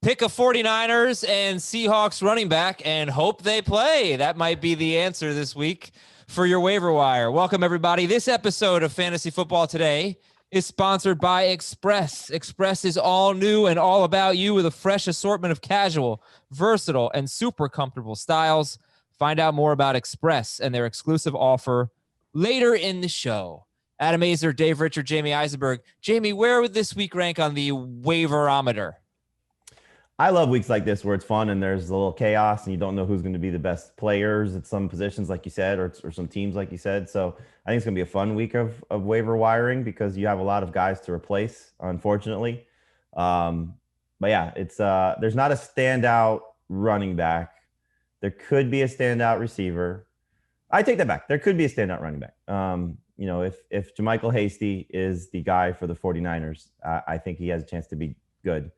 Pick a 49ers and Seahawks running back and hope they play. That might be the answer this week for your waiver wire. Welcome, everybody. This episode of Fantasy Football Today is sponsored by Express. Express is all new and all about you with a fresh assortment of casual, versatile, and super comfortable styles. Find out more about Express and their exclusive offer later in the show. Adam Azer, Dave Richard, Jamie Eisenberg. Jamie, where would this week rank on the waiverometer? I love weeks like this where it's fun and there's a little chaos and you don't know who's going to be the best players at some positions, like you said, or some teams, like you said. So I think it's going to be a fun week of waiver wiring because you have a lot of guys to replace, unfortunately. But yeah, it's there's not a standout running back. There could be a standout receiver. I take that back. There could be a standout running back. If JaMychal Hasty is the guy for the 49ers, I think he has a chance to be good.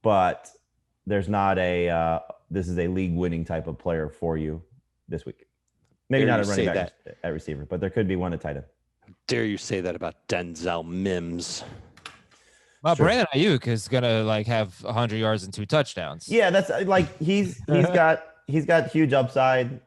But there's not this is a league-winning type of player for you this week. Maybe not a running back at receiver, but there could be one at tight end. Dare you say that about Denzel Mims? Well, sure. Brandon Aiyuk is gonna have 100 yards and 2 touchdowns. Yeah, that's he's got huge upside.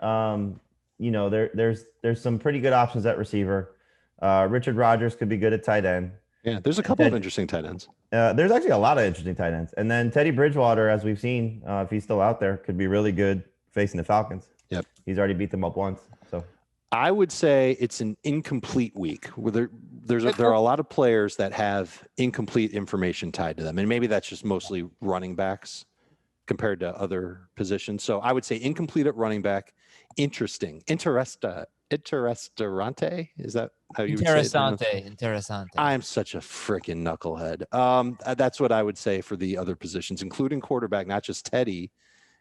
There's some pretty good options at receiver. Richard Rodgers could be good at tight end. Yeah, there's a couple of interesting tight ends. There's actually a lot of interesting tight ends. And then Teddy Bridgewater, as we've seen, if he's still out there, could be really good facing the Falcons. Yep. He's already beat them up once. So I would say it's an incomplete week where there are a lot of players that have incomplete information tied to them. And maybe that's just mostly running backs compared to other positions. So I would say incomplete at running back, interesting, Interestorante. Is that how you would say it? Interessante. I'm such a freaking knucklehead. That's what I would say for the other positions, including quarterback, not just Teddy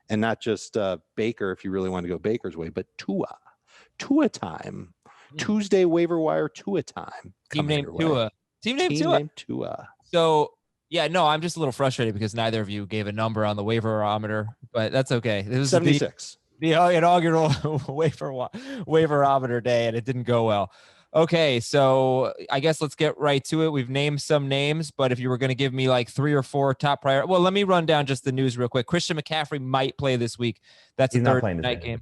and not just Baker, if you really want to go Baker's way, but Tua time. Tuesday waiver wire Tua time. Team name Tua. Team name Tua. So, yeah, no, I'm just a little frustrated because neither of you gave a number on the waiverometer, but that's okay. It was 76. The inaugural waiverometer day, and it didn't go well. Okay, so I guess let's get right to it. We've named some names, but if you were going to give me 3 or 4 top priority, well, let me run down just the news real quick. Christian McCaffrey might play this week. That's a Thursday night game.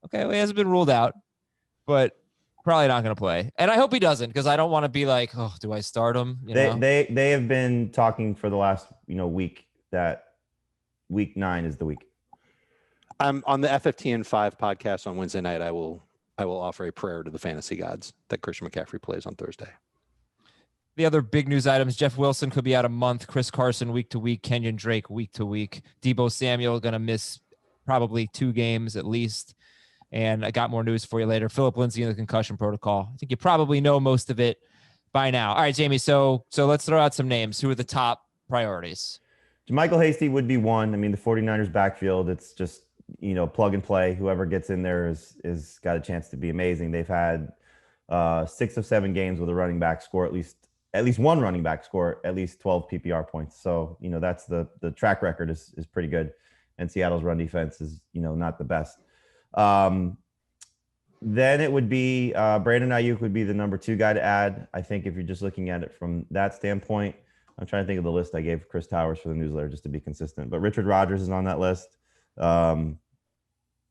Okay, well, he hasn't been ruled out, but probably not going to play. And I hope he doesn't because I don't want to be do I start him? They have been talking for the last week that week 9 is the week. On the FFTN 5 podcast on Wednesday night, I will offer a prayer to the fantasy gods that Christian McCaffrey plays on Thursday. The other big news items: Jeff Wilson could be out a month. Chris Carson week to week. Kenyon Drake week to week. Deebo Samuel going to miss probably 2 games at least. And I got more news for you later. Philip Lindsay in the concussion protocol. I think you probably know most of it by now. All right, Jamie. So let's throw out some names. Who are the top priorities? JaMychal Hasty would be one. I mean, the 49ers backfield, it's just plug and play. Whoever gets in there is got a chance to be amazing. They've had 6 of 7 games with a running back score at least one running back score at least 12 PPR points. So that's the track record is pretty good. And Seattle's run defense is not the best. Then it would be Brandon Aiyuk would be the number 2 guy to add. I think if you're just looking at it from that standpoint. I'm trying to think of the list I gave Chris Towers for the newsletter just to be consistent. But Richard Rodgers is on that list.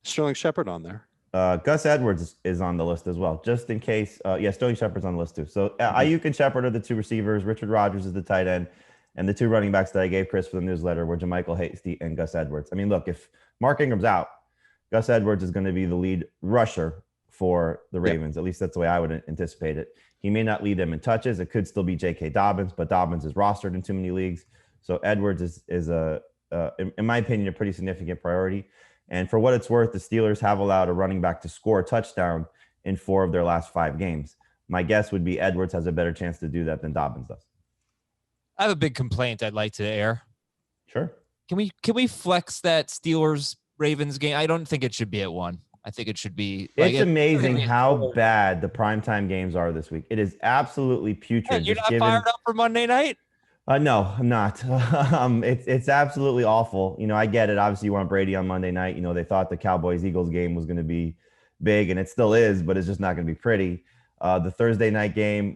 Sterling Shepard on there. Gus Edwards is on the list as well, just in case. Sterling Shepard's on the list too. So Aiyuk and Shepard are the 2 receivers. Richard Rodgers is the tight end. And the 2 running backs that I gave Chris for the newsletter were JaMychal Hasty and Gus Edwards. I mean, look, if Mark Ingram's out, Gus Edwards is going to be the lead rusher for the Ravens. Yep. At least that's the way I would anticipate it. He may not lead them in touches. It could still be J.K. Dobbins, but Dobbins is rostered in too many leagues. So Edwards is in my opinion, a pretty significant priority. And for what it's worth, the Steelers have allowed a running back to score a touchdown in 4 of their last 5 games. My guess would be Edwards has a better chance to do that than Dobbins does. I have a big complaint I'd like to air. Sure. Can we flex that Steelers-Ravens game? I don't think it should be at 1. I think it should be. It's amazing how bad the primetime games are this week. It is absolutely putrid. You're not fired up for Monday night? No, I'm not. It's absolutely awful. I get it. Obviously, you want Brady on Monday night. They thought the Cowboys-Eagles game was going to be big, and it still is, but it's just not going to be pretty. The Thursday night game,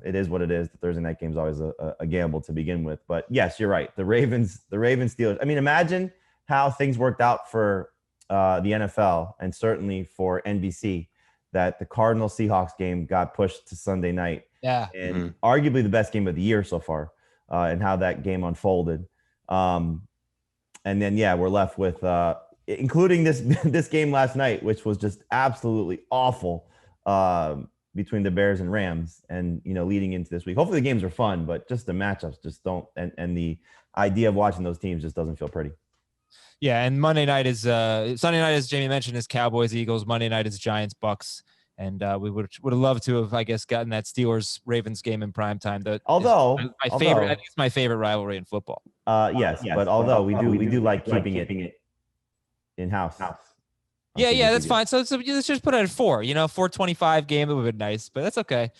it is what it is. The Thursday night game is always a gamble to begin with. But yes, you're right. The Ravens Steelers. I mean, imagine how things worked out for the NFL and certainly for NBC, that the Cardinals Seahawks game got pushed to Sunday night. Yeah. And arguably the best game of the year so far, and how that game unfolded. And then, we're left with, including this game last night, which was just absolutely awful, between the Bears and Rams, and leading into this week. Hopefully the games are fun, but just the matchups just don't, and the idea of watching those teams just doesn't feel pretty. Yeah, and Monday night is Sunday night, as Jamie mentioned, is Cowboys Eagles. Monday night is Giants Bucks, and we would have loved to have, I guess, gotten that Steelers Ravens game in prime time. Although I think it's my favorite rivalry in football. Yes, but although we do like keeping it in house. Yeah, that's fine. So let's just put it at 4. 425 game. It would have been nice, but that's okay.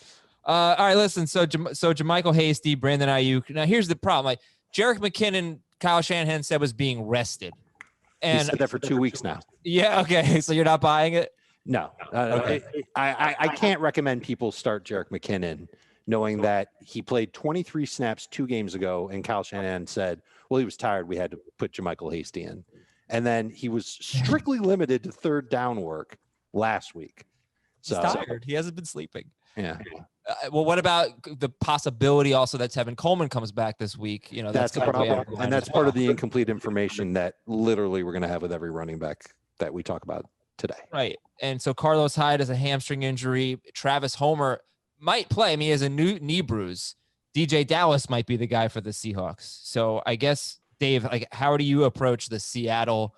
All right, listen. So JaMychal Hasty, Brandon Aiyuk. Now here's the problem. Like Jerick McKinnon, Kyle Shanahan said was being rested, and he said that for 2 weeks now. Yeah. Okay. So you're not buying it? No. Okay. I can't recommend people start Jerick McKinnon, knowing that he played 23 snaps 2 games ago, and Kyle Shanahan said, "Well, he was tired. We had to put JaMychal Hasty in." And then he was strictly limited to third down work last week. So he's tired. He hasn't been sleeping. Yeah. Well, what about the possibility also that Tevin Coleman comes back this week? That's the problem. And that's part of the incomplete information that literally we're going to have with every running back that we talk about today. Right. And so Carlos Hyde has a hamstring injury. Travis Homer might play. I mean, he has a new knee bruise. DeeJay Dallas might be the guy for the Seahawks. So I guess, Dave, like, how do you approach the Seattle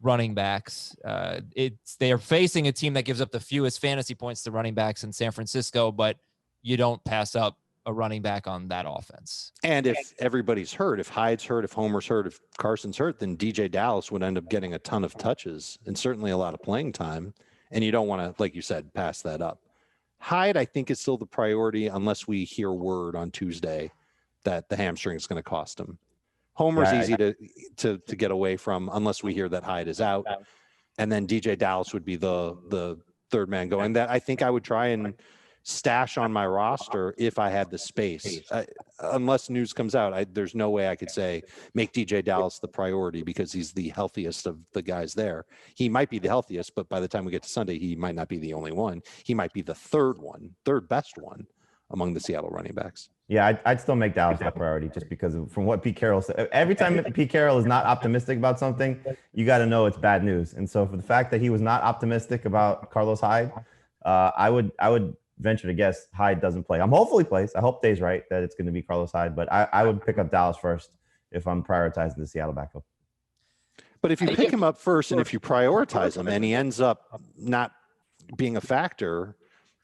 running backs? They are facing a team that gives up the fewest fantasy points to running backs in San Francisco, but you don't pass up a running back on that offense. And if everybody's hurt, if Hyde's hurt, if Homer's hurt, if Carson's hurt, then DeeJay Dallas would end up getting a ton of touches and certainly a lot of playing time. And you don't want to, like you said, pass that up. Hyde, I think, is still the priority unless we hear word on Tuesday that the hamstring is going to cost him. Homer's easy to get away from unless we hear that Hyde is out. And then DeeJay Dallas would be the third man going. That I think I would try and stash on my roster if I had the space. Unless news comes out, there's no way I could say make DeeJay Dallas the priority because he's the healthiest of the guys there. He might be the healthiest, but by the time we get to Sunday, he might not be the only one. He might be the third best one among the Seattle running backs. Yeah, I'd still make Dallas the priority just because from what Pete Carroll said. Every time Pete Carroll is not optimistic about something, you got to know it's bad news. And so for the fact that he was not optimistic about Carlos Hyde, I would venture to guess Hyde doesn't play. I'm hopefully plays. I hope Dave's right that it's going to be Carlos Hyde, but I would pick up Dallas first if I'm prioritizing the Seattle backup. But if you pick him up first and if you prioritize him and he ends up not being a factor,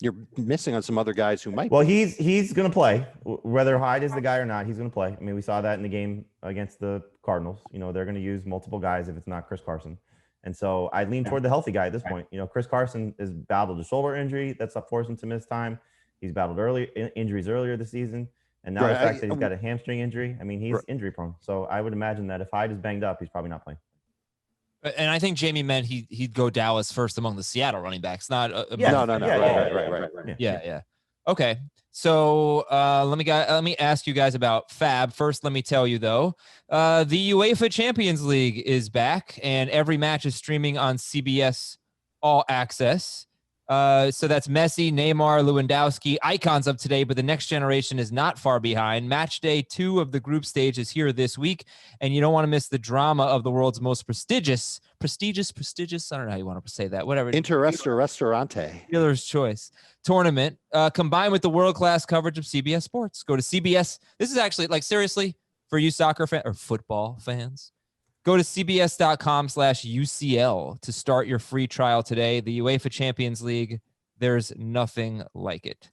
you're missing on some other guys who might. Well, he's going to play. Whether Hyde is the guy or not, he's going to play. I mean, we saw that in the game against the Cardinals. They're going to use multiple guys if it's not Chris Carson. And so I lean toward the healthy guy at this point. Chris Carson has battled a shoulder injury that's forced him to miss time. He's battled injuries earlier this season. And now the fact that he's got a hamstring injury, I mean, he's injury prone. So I would imagine that if Hyde is banged up, he's probably not playing. And I think Jamie meant he'd go Dallas first among the Seattle running backs, not No. Right. Yeah. Okay. So let me ask you guys about Fab. First, let me tell you though, the UEFA Champions League is back, and every match is streaming on CBS All Access. So that's Messi, Neymar, Lewandowski, icons of today, but the next generation is not far behind. Match day 2 of the group stage is here this week, and you don't want to miss the drama of the world's most prestigious, I don't know how you want to say that, whatever. Restaurante. Dealer's choice tournament, combined with the world-class coverage of CBS Sports. Go to CBS. This is actually, like, seriously, for you soccer fan or football fans, go to cbs.com/UCL to start your free trial today. The UEFA Champions League, there's nothing like it.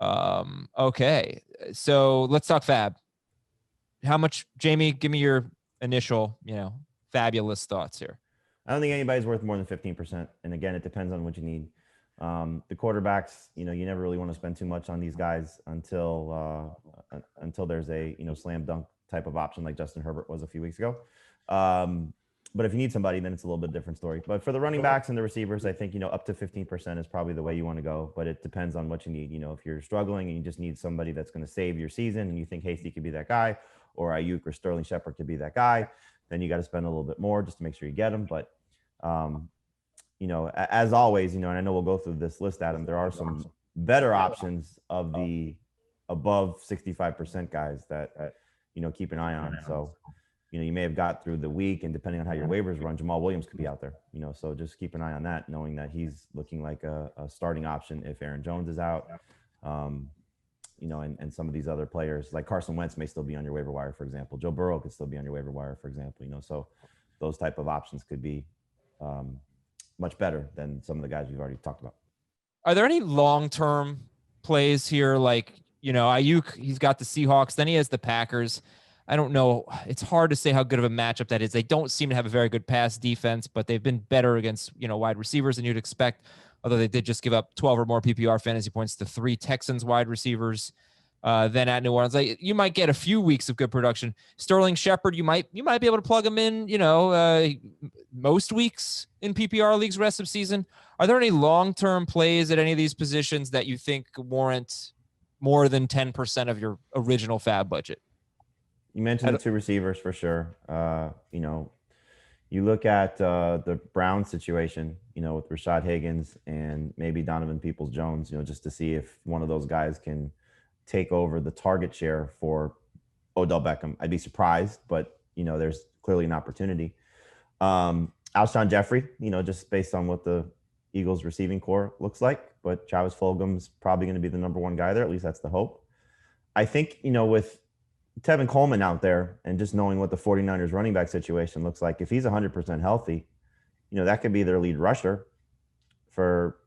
Okay, so let's talk Fab. How much, Jamie, give me your initial, fabulous thoughts here. I don't think anybody's worth more than 15%. And again, it depends on what you need. The quarterbacks, you never really want to spend too much on these guys until there's a, slam dunk type of option like Justin Herbert was a few weeks ago. But if you need somebody, then it's a little bit different story. But for the running backs and the receivers, I think, up to 15% is probably the way you want to go. But it depends on what you need. If you're struggling and you just need somebody that's going to save your season and you think Hasty could be that guy, or Aiyuk or Sterling Shepard could be that guy, then you got to spend a little bit more just to make sure you get them. But, as always, and I know we'll go through this list, Adam, there are some better options of the above 65% guys that, keep an eye on. So, you may have got through the week, and depending on how your waivers run, Jamal Williams could be out there, so just keep an eye on that, knowing that he's looking like a starting option if Aaron Jones is out, and some of these other players like Carson Wentz may still be on your waiver wire, for example. Joe Burrow could still be on your waiver wire, for example, so those type of options could be much better than some of the guys we've already talked about. Are there any long-term plays here? Like, Aiyuk, he's got the Seahawks, then he has the Packers. I don't know. It's hard to say how good of a matchup that is. They don't seem to have a very good pass defense, but they've been better against, wide receivers than you'd expect. Although they did just give up 12 or more PPR fantasy points to 3 Texans wide receivers. Then at New Orleans, you might get a few weeks of good production. Sterling Shepard, you might be able to plug him in, most weeks in PPR leagues rest of season. Are there any long-term plays at any of these positions that you think warrant more than 10% of your original fab budget? You mentioned the 2 receivers for sure. You look at the Browns situation, with Rashad Higgins and maybe Donovan Peoples-Jones, just to see if one of those guys can take over the target share for Odell Beckham. I'd be surprised, but, there's clearly an opportunity. Alshon Jeffrey, just based on what the Eagles receiving core looks like, but Travis Fulgham's probably going to be the number 1 guy there. At least that's the hope. I think, with Tevin Coleman out there and just knowing what the 49ers running back situation looks like, if he's 100% healthy, that could be their lead rusher for,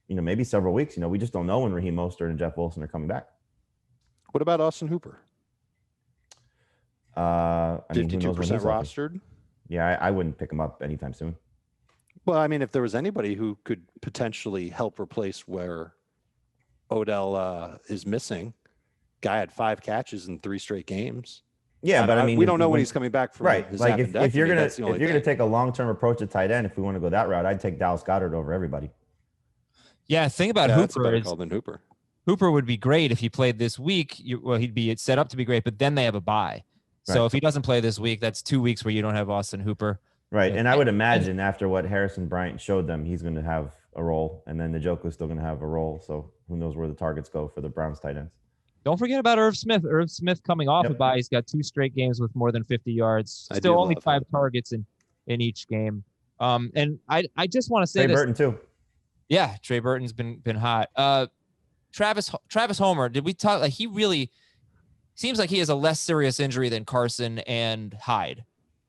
maybe several weeks. We just don't know when Raheem Mostert and Jeff Wilson are coming back. What about Austin Hooper? 52% rostered. Yeah, I wouldn't pick him up anytime soon. Well, I mean, if there was anybody who could potentially help replace where Odell is missing, guy had 5 catches in 3 straight games. Yeah, but I mean, we don't know when he's coming back from. Right. Like if you're gonna take a long-term approach at tight end, if we want to go that route, I'd take Dallas Goedert over everybody. Yeah, think about Hooper. That's a better call than Hooper. Hooper would be great if he played this week. He'd be set up to be great, but then they have a bye. So Right. if he doesn't play this week, that's 2 weeks where you don't have Austin Hooper. Right. And I would imagine after what Harrison Bryant showed them, he's going to have a role, and then Njoku's still going to have a role. So who knows where the targets go for the Browns tight ends. Don't forget about Irv Smith. Irv Smith coming off a bye. He's got 2 straight games with more than 50 yards. Still only 5 targets in each game. And I just want to say Trey Burton too. Yeah, Trey Burton's been hot. Travis Homer, did we talk? Like, he really seems like he has a less serious injury than Carson and Hyde,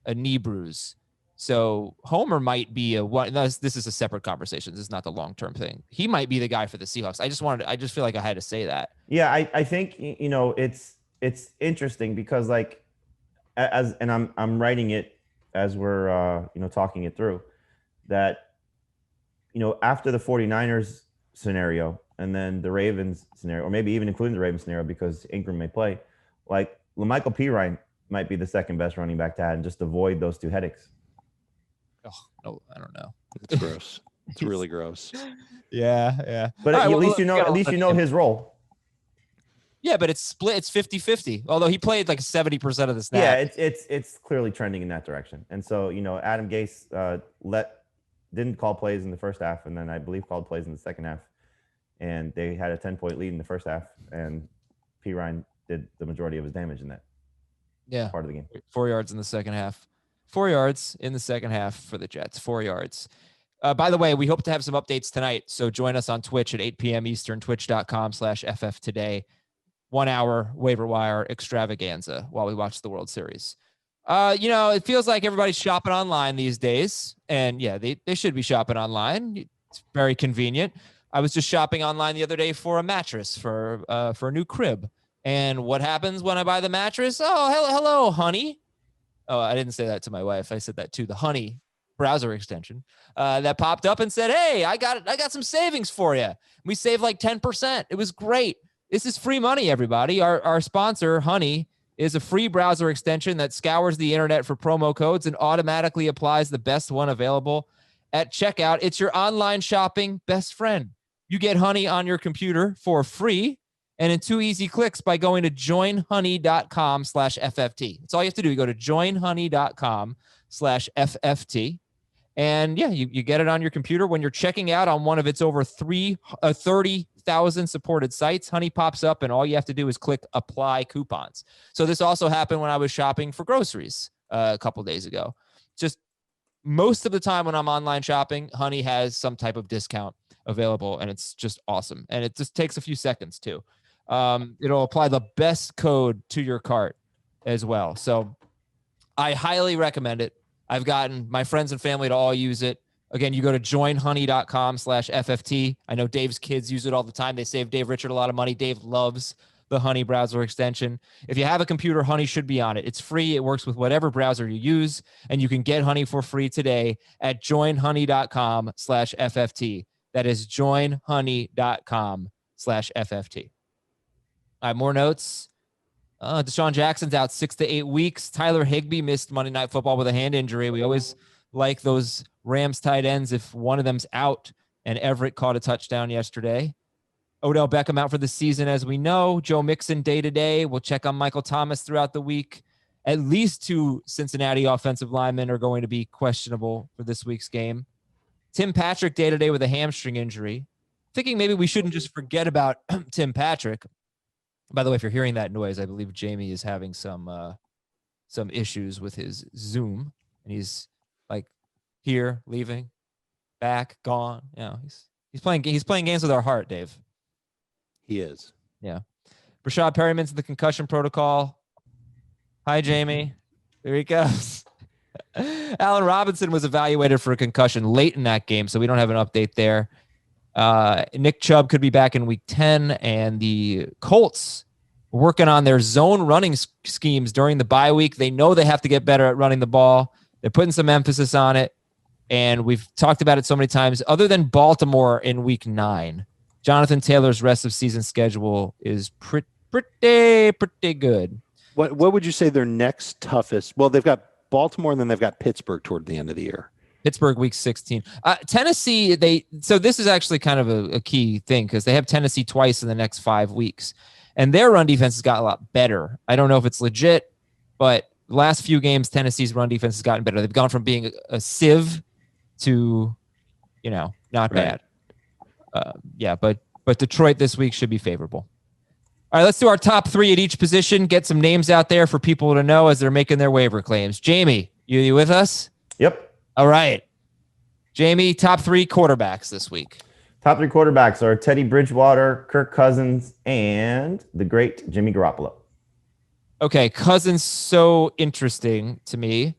a knee bruise. So Homer might be this is a separate conversation. This is not the long-term thing. He might be the guy for the Seahawks. I just feel like I had to say that. Yeah, I think, it's interesting because I'm writing it as we're, talking it through that, after the 49ers scenario and then the Ravens scenario, or maybe even including the Ravens scenario, because Ingram may play, like LaMichael Pirine might be the second best running back to add and just avoid those 2 headaches. Oh, no, I don't know. It's gross. It's really gross. Yeah. But at least you know his role. Yeah, but it's split. It's 50-50. Although he played like 70% of the snaps. Yeah, it's clearly trending in that direction. And so, Adam Gase didn't call plays in the first half, and then I believe called plays in the second half. And they had a 10-point lead in the first half, and Pirine did the majority of his damage in that part of the game. 4 yards in the second half. 4 yards in the second half for the Jets. 4 yards. By the way, we hope to have some updates tonight. So join us on Twitch at 8 p.m. Eastern, twitch.com/FF today. 1 hour waiver wire extravaganza while we watch the World Series. It feels like everybody's shopping online these days. And yeah, they should be shopping online. It's very convenient. I was just shopping online the other day for a mattress for a new crib. And what happens when I buy the mattress? Oh, hello, honey. Oh, I didn't say that to my wife. I said that to the Honey browser extension that popped up and said, "Hey, I got some savings for you." We saved like 10%. It was great. This is free money, everybody. Our sponsor, Honey, is a free browser extension that scours the internet for promo codes and automatically applies the best one available at checkout. It's your online shopping best friend. You get Honey on your computer for free and in 2 easy clicks by going to joinhoney.com/FFT. That's all you have to do. You go to joinhoney.com/FFT. And yeah, you get it on your computer. When you're checking out on one of its over 30,000 supported sites, Honey pops up and all you have to do is click apply coupons. So this also happened when I was shopping for groceries a couple days ago. Just most of the time when I'm online shopping, Honey has some type of discount available and it's just awesome. And it just takes a few seconds too. It'll apply the best code to your cart as well. So I highly recommend it. I've gotten my friends and family to all use it. Again, you go to joinhoney.com/FFT. I know Dave's kids use it all the time. They save Dave Richard a lot of money. Dave loves the Honey browser extension. If you have a computer, Honey should be on it. It's free. It works with whatever browser you use, and you can get Honey for free today at joinhoney.com/FFT. That is joinhoney.com/FFT. I have more notes. Deshaun Jackson's out 6 to 8 weeks. Tyler Higbee missed Monday Night Football with a hand injury. We always like those Rams tight ends if one of them's out, and Everett caught a touchdown yesterday. Odell Beckham out for the season, as we know. Joe Mixon day-to-day. We'll check on Michael Thomas throughout the week. At least 2 Cincinnati offensive linemen are going to be questionable for this week's game. Tim Patrick day-to-day with a hamstring injury. Thinking maybe we shouldn't just forget about Tim Patrick. By the way, if you're hearing that noise, I believe Jamie is having some issues with his Zoom, and he's like here, leaving, back, gone. You know, he's playing games with our heart, Dave. He is. Yeah. Rashad Perryman's in the concussion protocol. Hi, Jamie. There he goes. Allen Robinson was evaluated for a concussion late in that game, so we don't have an update there. Nick Chubb could be back in week 10, and the Colts are working on their zone running schemes during the bye week. They know they have to get better at running the ball. They're putting some emphasis on it, and we've talked about it so many times. Other than Baltimore in week 9, Jonathan Taylor's rest of season schedule is pretty good. What would you say their next toughest? Well, they've got Baltimore, and then they've got Pittsburgh toward the end of the year. Pittsburgh week 16. Tennessee, so this is actually kind of a key thing because they have Tennessee twice in the next 5 weeks. And their run defense has got a lot better. I don't know if it's legit, but the last few games, Tennessee's run defense has gotten better. They've gone from being a sieve to, not bad. But Detroit this week should be favorable. All right, let's do our top 3 at each position. Get some names out there for people to know as they're making their waiver claims. Jamie, you with us? Yep. All right. Jamie, top 3 quarterbacks this week. Top 3 quarterbacks are Teddy Bridgewater, Kirk Cousins, and the great Jimmy Garoppolo. Okay, Cousins, so interesting to me.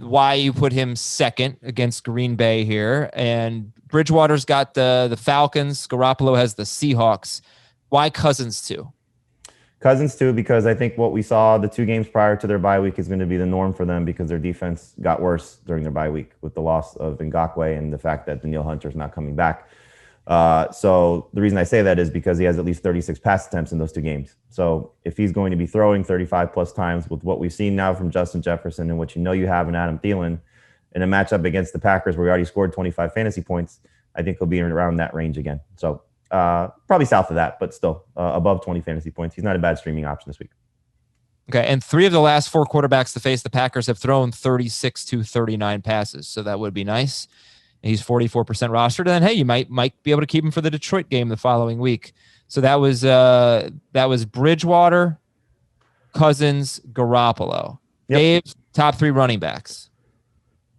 Why you put him second against Green Bay here. And Bridgewater's got the Falcons. Garoppolo has the Seahawks. Why Cousins too? Cousins too, because I think what we saw the 2 games prior to their bye week is going to be the norm for them because their defense got worse during their bye week with the loss of Ngakoue and the fact that Danielle Hunter's not coming back. So the reason I say that is because he has at least 36 pass attempts in those 2 games. So if he's going to be throwing 35 plus times with what we've seen now from Justin Jefferson and what you have in Adam Thielen in a matchup against the Packers where he already scored 25 fantasy points, I think he'll be around that range again. So probably south of that, but still above 20 fantasy points. He's not a bad streaming option this week. Okay, and 3 of the last 4 quarterbacks to face the Packers have thrown 36 to 39 passes, so that would be nice. He's 44% rostered, and then hey, you might be able to keep him for the Detroit game the following week. So that was Bridgewater, Cousins, Garoppolo. Yep. Dave's top 3 running backs.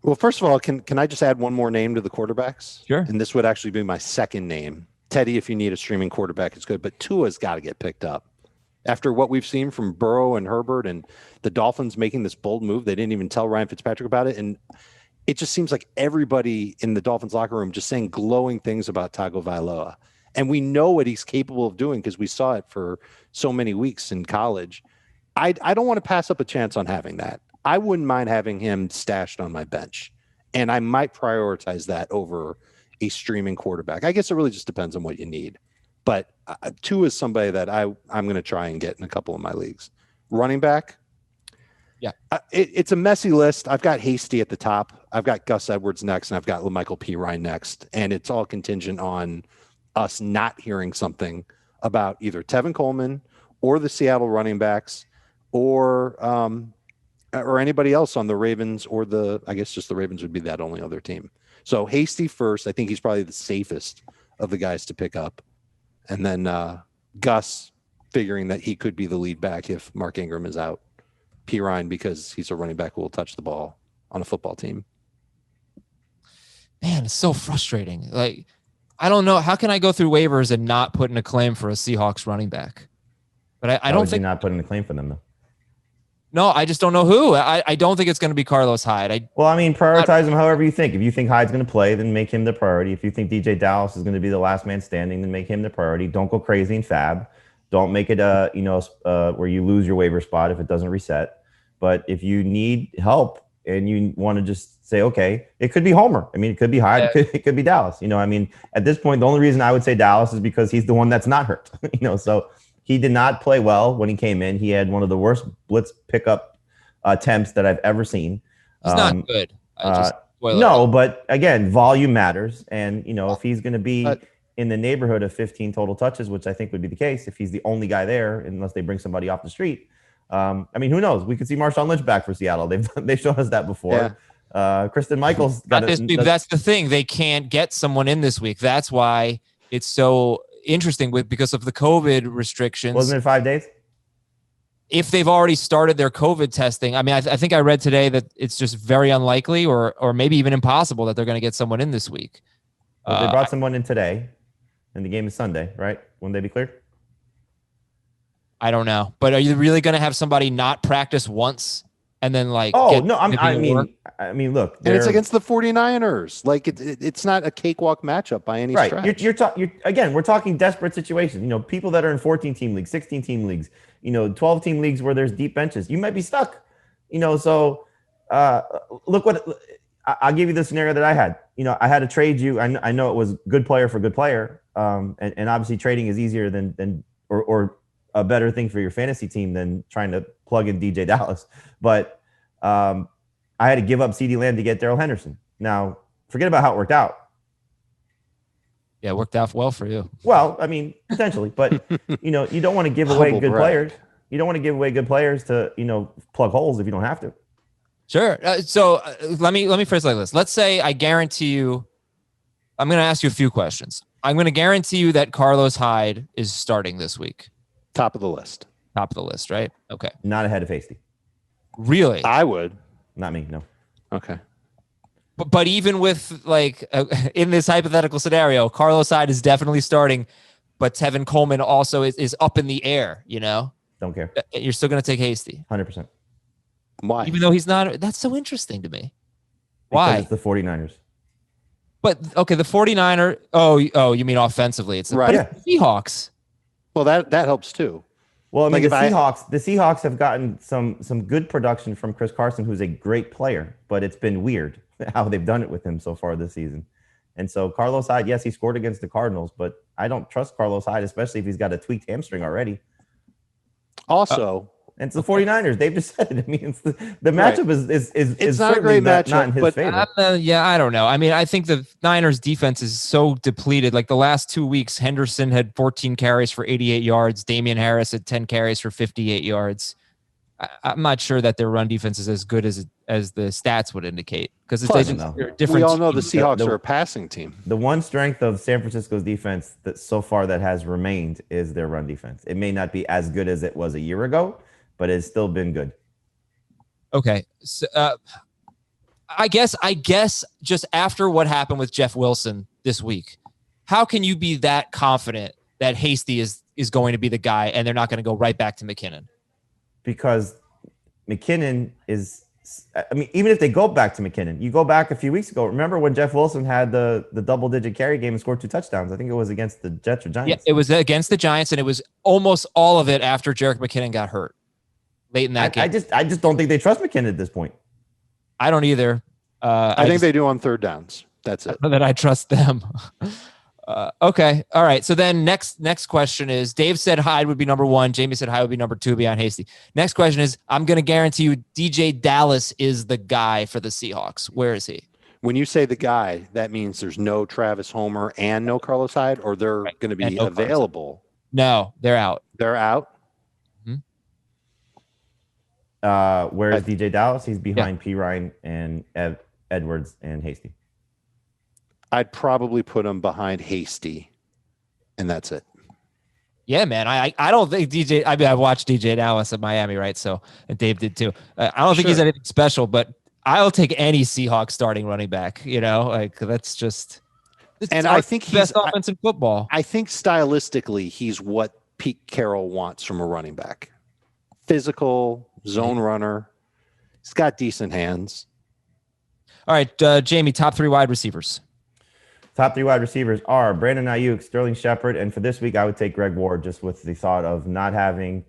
Well, first of all, can I just add one more name to the quarterbacks? Sure. And this would actually be my second name. Teddy, if you need a streaming quarterback, it's good. But Tua's got to get picked up. After what we've seen from Burrow and Herbert and the Dolphins making this bold move, they didn't even tell Ryan Fitzpatrick about it. And it just seems like everybody in the Dolphins locker room just saying glowing things about Tagovailoa. And we know what he's capable of doing because we saw it for so many weeks in college. I don't want to pass up a chance on having that. I wouldn't mind having him stashed on my bench. And I might prioritize that over a streaming quarterback. I guess it really just depends on what you need. But Tua is somebody that I'm going to try and get in a couple of my leagues. running back. Yeah. It's a messy list. I've got Hasty at the top. I've got Gus Edwards next, and I've got LaMichael Pirine next. And it's all contingent on us not hearing something about either Tevin Coleman or the Seattle running backs or anybody else on the Ravens or I guess just the Ravens would be that only other team. So Hasty first. I think he's probably the safest of the guys to pick up. And then Gus figuring that he could be the lead back if Mark Ingram is out. Pirine because he's a running back who will touch the ball on a football team. Man, it's so frustrating. Like, I don't know. How can I go through waivers and not put in a claim for a Seahawks running back? But I don't think you're not putting a claim for them though. No, I just don't know who. I don't think it's going to be Carlos Hyde. Prioritize him however you think. If you think Hyde's going to play, then make him the priority. If you think DeeJay Dallas is going to be the last man standing, then make him the priority. Don't go crazy and fab. Don't make it where you lose your waiver spot if it doesn't reset. But if you need help and you want to just say, okay, it could be Homer. I mean, it could be Hyde. Yeah. It could be Dallas. At this point, the only reason I would say Dallas is because he's the one that's not hurt. So he did not play well when he came in. He had one of the worst blitz pickup attempts that I've ever seen. He's not good. But again, volume matters. And, if he's going to be in the neighborhood of 15 total touches, which I think would be the case if he's the only guy there, unless they bring somebody off the street. Who knows? We could see Marshawn Lynch back for Seattle. They've shown us that before. Yeah. Kristen Michaels. That's the thing. They can't get someone in this week. That's why it's so interesting because of the COVID restrictions. Wasn't it 5 days? If they've already started their COVID testing, I think I read today that it's just very unlikely or maybe even impossible that they're going to get someone in this week. Well, they brought someone in today, and the game is Sunday, right? Wouldn't they be cleared? I don't know, but are you really going to have somebody not practice once and then look, and it's against the 49ers. Like it's not a cakewalk matchup by any stretch. Again, we're talking desperate situations. People that are in 14-team leagues, 16-team leagues, 12-team leagues where there's deep benches, you might be stuck. So look what I'll give you the scenario that I had. I had to trade you. I know it was good player for good player, and obviously trading is easier than a better thing for your fantasy team than trying to plug in DeeJay Dallas. But I had to give up CeeDee Lamb to get Darrell Henderson. Now, forget about how it worked out. Yeah, it worked out well for you. Well, potentially. But, you don't want to give away good players. You don't want to give away good players to, plug holes if you don't have to. Sure. So let me phrase it like this. Let's say I guarantee you, I'm going to ask you a few questions. I'm going to guarantee you that Carlos Hyde is starting this week. Top of the list, right? Okay. Not ahead of Hasty. Really? I would. Not me, no. Okay. But even with in this hypothetical scenario, Carlos Hyde is definitely starting, but Tevin Coleman also is up in the air, Don't care. You're still going to take Hasty. 100%. Why? Even though he's not, that's so interesting to me. Why? Because it's the 49ers. But, okay, the 49er, you mean offensively. It's right. The Seahawks. Well, that helps too. Well, the Seahawks have gotten some good production from Chris Carson, who's a great player, but it's been weird how they've done it with him so far this season. And so Carlos Hyde, yes, he scored against the Cardinals, but I don't trust Carlos Hyde, especially if he's got a tweaked hamstring already. Also, and it's the 49ers. They've just said it. It's the matchup is not a great matchup, not in his favor. I don't know. I think the Niners defense is so depleted. Like the last 2 weeks, Henderson had 14 carries for 88 yards. Damian Harris had 10 carries for 58 yards. I'm not sure that their run defense is as good as the stats would indicate because it's different. We all know the Seahawks are a passing team. The one strength of San Francisco's defense that so far that has remained is their run defense. It may not be as good as it was a year ago, but it's still been good. Okay. So, I guess just after what happened with Jeff Wilson this week, how can you be that confident that Hasty is going to be the guy and they're not going to go right back to McKinnon? Because McKinnon is, even if they go back to McKinnon, you go back a few weeks ago. Remember when Jeff Wilson had the double-digit carry game and scored 2 touchdowns? I think it was against the Jets or Giants. Yeah, it was against the Giants, and it was almost all of it after Jerick McKinnon got hurt late in that game. I just don't think they trust McKinnon at this point. I don't either. I think they do on third downs. That's it. That I trust them. Okay. All right. So then next question is Dave said Hyde would be number 1. Jamie said Hyde would be number 2 beyond Hasty. Next question is I'm going to guarantee you DeeJay Dallas is the guy for the Seahawks. Where is he? When you say the guy, that means there's no Travis Homer and no Carlos Hyde, or they're going to be available? No, they're out. They're out? Where is DeeJay Dallas? He's behind P. Ryan and Edwards and Hasty. I'd probably put him behind Hasty, and that's it. Yeah, man. I don't think DeeJay. I mean, I've watched DeeJay Dallas at Miami, right? So, and Dave did too. I don't think he's anything special, but I'll take any Seahawks starting running back. You know, like that's just. And I think he's best offense in football. I think stylistically, he's what Pete Carroll wants from a running back: physical, zone runner. He's got decent hands. All right, Jamie. Top 3 wide receivers. Top 3 wide receivers are Brandon Aiyuk, Sterling Shepard, and for this week, I would take Greg Ward just with the thought of not having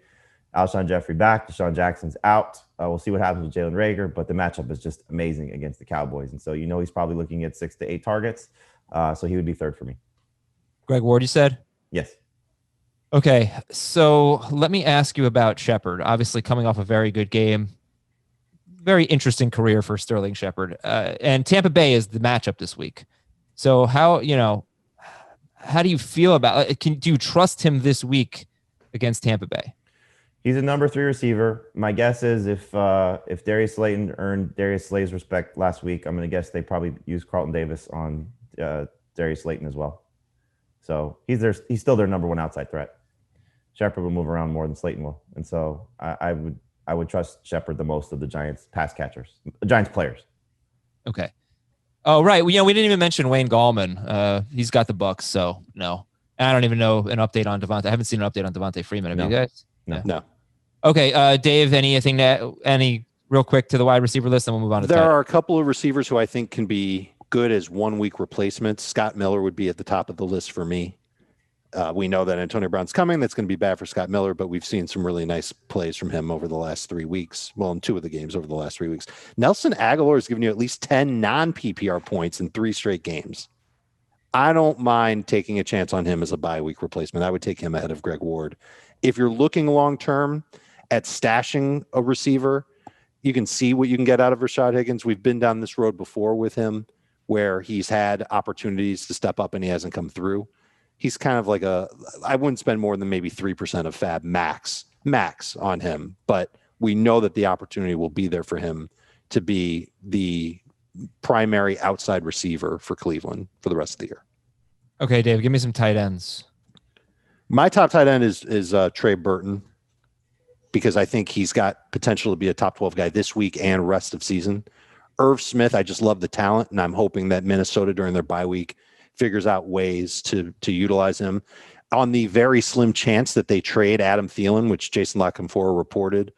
Alshon Jeffrey back. Deshaun Jackson's out. We'll see what happens with Jalen Reagor, but the matchup is just amazing against the Cowboys. And so, he's probably looking at 6 to 8 targets. So he would be third for me. Greg Ward, you said? Yes. Okay, so let me ask you about Shepard. Obviously coming off a very good game. Very interesting career for Sterling Shepard. And Tampa Bay is the matchup this week. So how do you feel about it? Do you trust him this week against Tampa Bay? He's a number 3 receiver. My guess is if Darius Slayton earned Darius Slay's respect last week, I'm going to guess they probably use Carlton Davis on Darius Slayton as well. So he's still their number 1 outside threat. Shepard will move around more than Slayton will, and so I would trust Shepard the most of the Giants Giants players. Okay. Oh, right. We didn't even mention Wayne Gallman. He's got the Bucks, so no. And I don't even know an update on Devontae. I haven't seen an update on Devontae Freeman. Have you guys? No. Okay, Dave, any real quick to the wide receiver list, and we'll move on to There are a couple of receivers who I think can be good as 1-week replacements. Scott Miller would be at the top of the list for me. We know that Antonio Brown's coming. That's going to be bad for Scott Miller, but we've seen some really nice plays from him over the last 3 weeks. Well, in 2 of the games over the last 3 weeks. Nelson Aguilar has given you at least 10 non-PPR points in 3 straight games. I don't mind taking a chance on him as a bye-week replacement. I would take him ahead of Greg Ward. If you're looking long-term at stashing a receiver, you can see what you can get out of Rashad Higgins. We've been down this road before with him where he's had opportunities to step up and he hasn't come through. He's kind of like I wouldn't spend more than maybe 3% of fab max on him, but we know that the opportunity will be there for him to be the primary outside receiver for Cleveland for the rest of the year. Okay, Dave, give me some tight ends. My top tight end is Trey Burton because I think he's got potential to be a top 12 guy this week and rest of season. Irv Smith, I just love the talent, and I'm hoping that Minnesota during their bye week figures out ways to utilize him. On the very slim chance that they trade Adam Thielen, which Jason LaConfora reported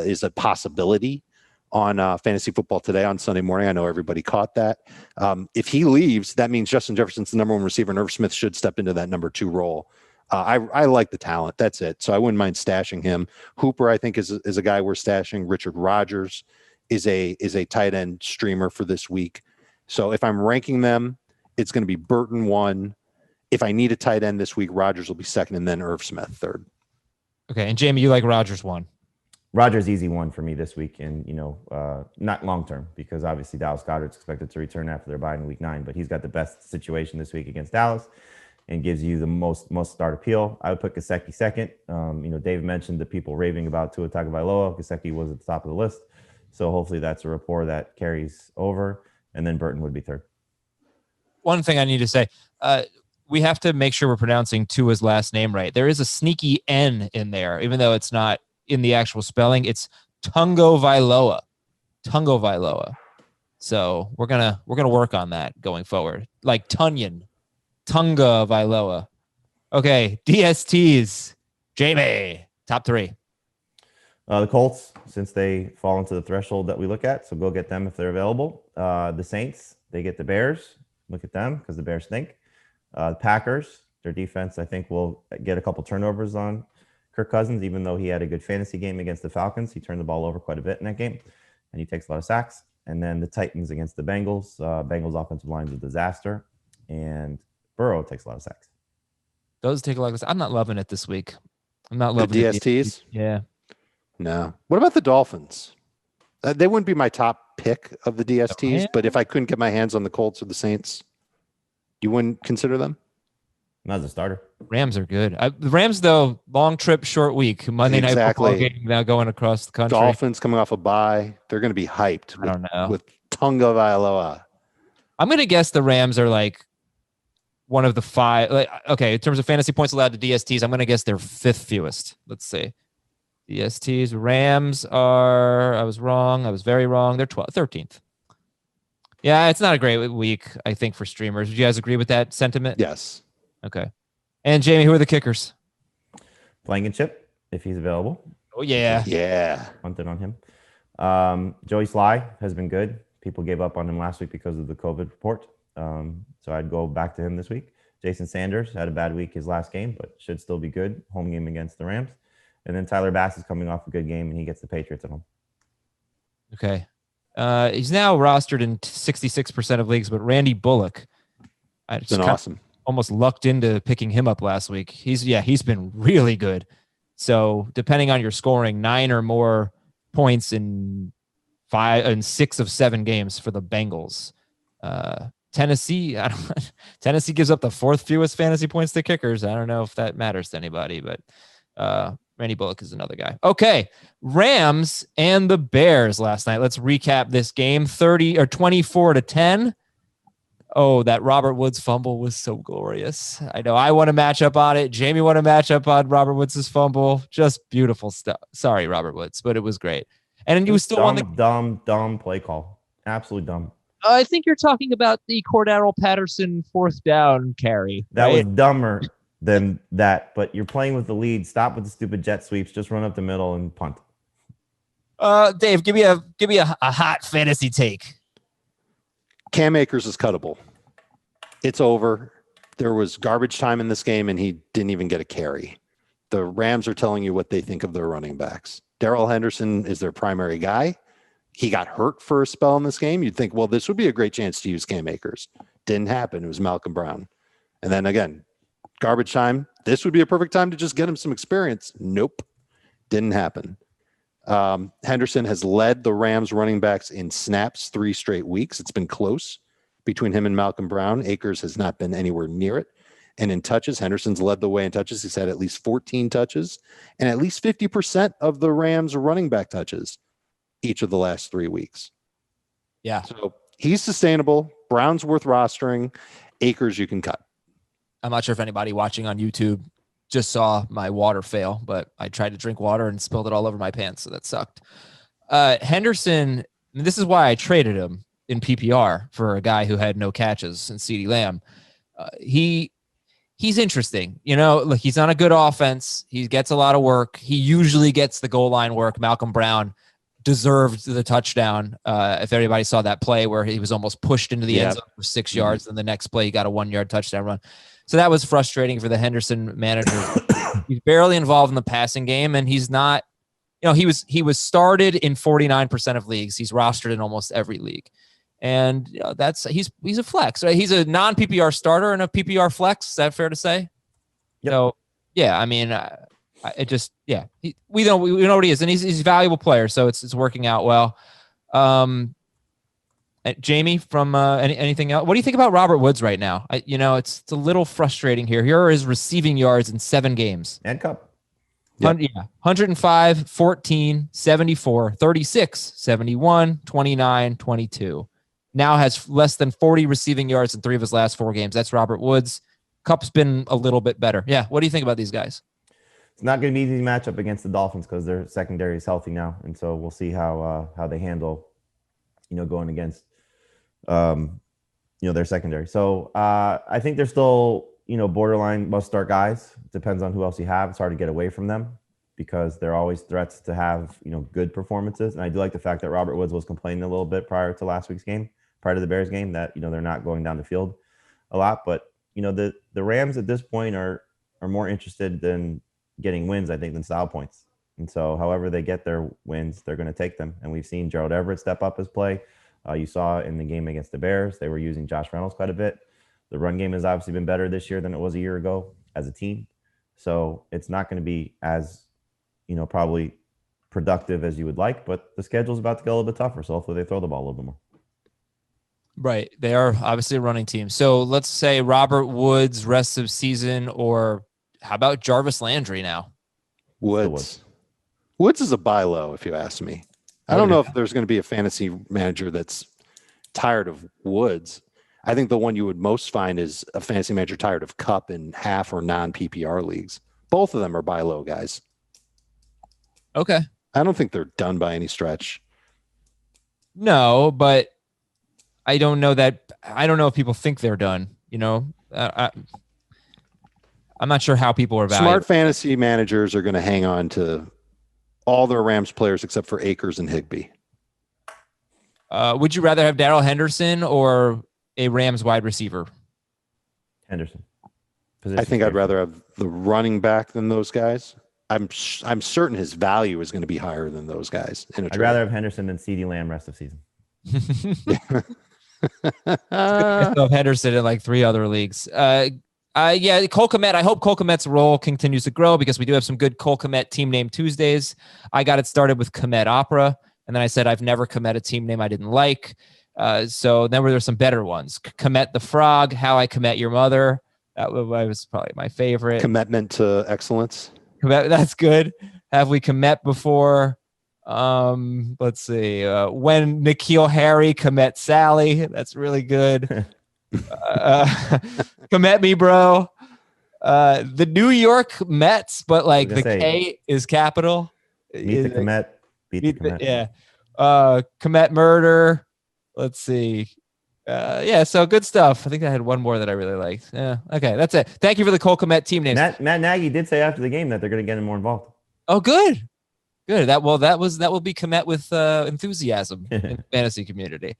is a possibility on Fantasy Football Today on Sunday morning. I know everybody caught that. If he leaves, that means Justin Jefferson's the number 1 receiver, and Irv Smith should step into that number 2 role. I like the talent. That's it. So I wouldn't mind stashing him. Hooper, I think, is a guy we're stashing. Richard Rodgers is a tight end streamer for this week. So if I'm ranking them, it's going to be Burton 1. If I need a tight end this week, Rodgers will be 2nd, and then Irv Smith 3rd. Okay, and Jamie, you like Rodgers 1? Rodgers easy 1 for me this week, and not long term because obviously Dallas Goedert's expected to return after their bye in week 9, but he's got the best situation this week against Dallas and gives you the most start appeal. I would put Gesicki 2nd. Dave mentioned the people raving about Tua Tagovailoa. Gesicki was at the top of the list, so hopefully that's a rapport that carries over, and then Burton would be 3rd. One thing I need to say, we have to make sure we're pronouncing Tua's last name right. There is a sneaky N in there, even though it's not in the actual spelling. It's Tagovailoa. So we're gonna work on that going forward, like Tunyon, Tagovailoa. Okay, DSTs. Jamie, top 3. The Colts, since they fall into the threshold that we look at, so go get them if they're available. The Saints, they get the Bears. Look at them because the Bears stink. The Packers, their defense, I think, will get a couple turnovers on Kirk Cousins, even though he had a good fantasy game against the Falcons. He turned the ball over quite a bit in that game, and he takes a lot of sacks. And then the Titans against the Bengals. Bengals offensive line is a disaster. And Burrow takes a lot of sacks. Those take a lot of. I'm not loving it this week. I'm not loving the DSTs. Yeah. No. What about the Dolphins? They wouldn't be my top pick of the DSTs, but if I couldn't get my hands on the Colts or the Saints, you wouldn't consider them? Not as a starter. Rams are good. The Rams, though, long trip, short week. Monday night football game now going across the country. Dolphins coming off a bye. They're going to be hyped. I don't know. With Tonga Vailoa. I'm going to guess the Rams are like one of the 5. Like, okay, in terms of fantasy points allowed to DSTs, I'm going to guess they're 5th fewest. Let's see. DSTs. Rams are, I was wrong. I was very wrong. They're 13th. Yeah, it's not a great week, I think, for streamers. Would you guys agree with that sentiment? Yes. Okay. And Jamie, who are the kickers? Blankenship, if he's available. Oh, yeah. Yeah. Punted on him. Joey Sly has been good. People gave up on him last week because of the COVID report. So I'd go back to him this week. Jason Sanders had a bad week his last game, but should still be good. Home game against the Rams. And then Tyler Bass is coming off a good game, and he gets the Patriots at home. Okay. He's now rostered in 66% of leagues, but Randy Bullock, It's been awesome. Almost lucked into picking him up last week. He's been really good. So depending on your scoring, 9 or more points in 6 of 7 games for the Bengals. Tennessee gives up the 4th fewest fantasy points to kickers. I don't know if that matters to anybody, but Randy Bullock is another guy. Okay, Rams and the Bears last night. Let's recap this game. 24-10. Oh, that Robert Woods fumble was so glorious. I know I want to match up on it. Jamie want to match up on Robert Woods' fumble. Just beautiful stuff. Sorry, Robert Woods, but it was great. And you still won the dumb play call. Absolutely dumb. I think you're talking about the Cordero Patterson 4th down carry. That was dumber than that, but you're playing with the lead. Stop with the stupid jet sweeps. Just run up the middle and punt. Dave, give me a hot fantasy take. Cam Akers is cuttable. It's over. There was garbage time in this game, and he didn't even get a carry. The Rams are telling you what they think of their running backs. Darrell Henderson is their primary guy. He got hurt for a spell in this game. You'd think, well, this would be a great chance to use Cam Akers. Didn't happen. It was Malcolm Brown. And then again, garbage time. This would be a perfect time to just get him some experience. Nope. Didn't happen. Henderson has led the Rams running backs in snaps 3 straight weeks. It's been close between him and Malcolm Brown. Akers has not been anywhere near it. And in touches, Henderson's led the way in touches. He's had at least 14 touches and at least 50% of the Rams running back touches each of the last 3 weeks. Yeah. So he's sustainable. Brown's worth rostering. Akers you can cut. I'm not sure if anybody watching on YouTube just saw my water fail, but I tried to drink water and spilled it all over my pants, so that sucked. Henderson, this is why I traded him in PPR for a guy who had no catches in CeeDee Lamb. He's interesting. Look, he's on a good offense. He gets a lot of work. He usually gets the goal line work. Malcolm Brown deserved the touchdown. If everybody saw that play where he was almost pushed into the end zone for 6 yards, and the next play he got a 1-yard touchdown run. So that was frustrating for the Henderson manager. He's barely involved in the passing game, and he's not. He was started in 49% of leagues. He's rostered in almost every league, and he's a flex. Right? He's a non-PPR starter and a PPR flex. Is that fair to say? Yep. So yeah, I mean, we know what he is, and he's a valuable player, so it's working out well. Jamie, from anything else? What do you think about Robert Woods right now? It's a little frustrating here. Here are his receiving yards in 7 games. And Kupp. Yep. 105, 14, 74, 36, 71, 29, 22. Now has less than 40 receiving yards in 3 of his last 4 games. That's Robert Woods. Kupp's been a little bit better. Yeah. What do you think about these guys? It's not going to be an easy matchup against the Dolphins because their secondary is healthy now. And so we'll see how they handle, going against, their secondary. So I think they're still, borderline must start guys. Depends on who else you have. It's hard to get away from them because they're always threats to have, good performances. And I do like the fact that Robert Woods was complaining a little bit prior to last week's game, prior to the Bears game, that, they're not going down the field a lot. But, the Rams at this point are more interested in getting wins, I think, than style points. And so however they get their wins, they're going to take them. And we've seen Gerald Everett step up his play. You saw in the game against the Bears, they were using Josh Reynolds quite a bit. The run game has obviously been better this year than it was a year ago as a team. So it's not going to be as, probably productive as you would like, but the schedule's about to get a little bit tougher. So hopefully they throw the ball a little bit more. Right. They are obviously a running team. So let's say Robert Woods rest of season, or how about Jarvis Landry now? Woods is a buy low, if you ask me. I don't know if there's going to be a fantasy manager that's tired of Woods. I think the one you would most find is a fantasy manager tired of Kupp in half or non-PPR leagues. Both of them are buy low guys. Okay. I don't think they're done by any stretch. No, but I don't know if people think they're done. I'm not sure how people are valued. Smart fantasy managers are going to hang on to all their Rams players except for Akers and Higbee. Would you rather have Darrell Henderson or a Rams wide receiver? Henderson. I think I'd rather have the running back than those guys. I'm certain his value is going to be higher than those guys. I'd rather have Henderson than CeeDee Lamb rest of season. I still have Henderson in like 3 other leagues. Yeah, Cole Kmet. I hope Cole Kmet's role continues to grow because we do have some good Cole Kmet team name Tuesdays. I got it started with Kmet Opera, and then I said I've never Kmet a team name I didn't like. So then there's some better ones. Kmet the Frog, How I Kmet Your Mother. That was probably my favorite. Commitment to excellence. Kmet, that's good. Have we Kmet before? Let's see. When N'Keal Harry Kmet Sally. That's really good. Kmet me, bro. The New York Mets, but like the K is capital. Meet the Kmet. Beat the Kmet. Yeah. Kmet murder. Let's see. Yeah, so good stuff. I think I had one more that I really liked. Yeah. Okay, that's it. Thank you for the Cole Kmet team names. Matt Nagy did say after the game that they're going to get him more involved. Oh, good. That will be Kmet with enthusiasm in the fantasy community.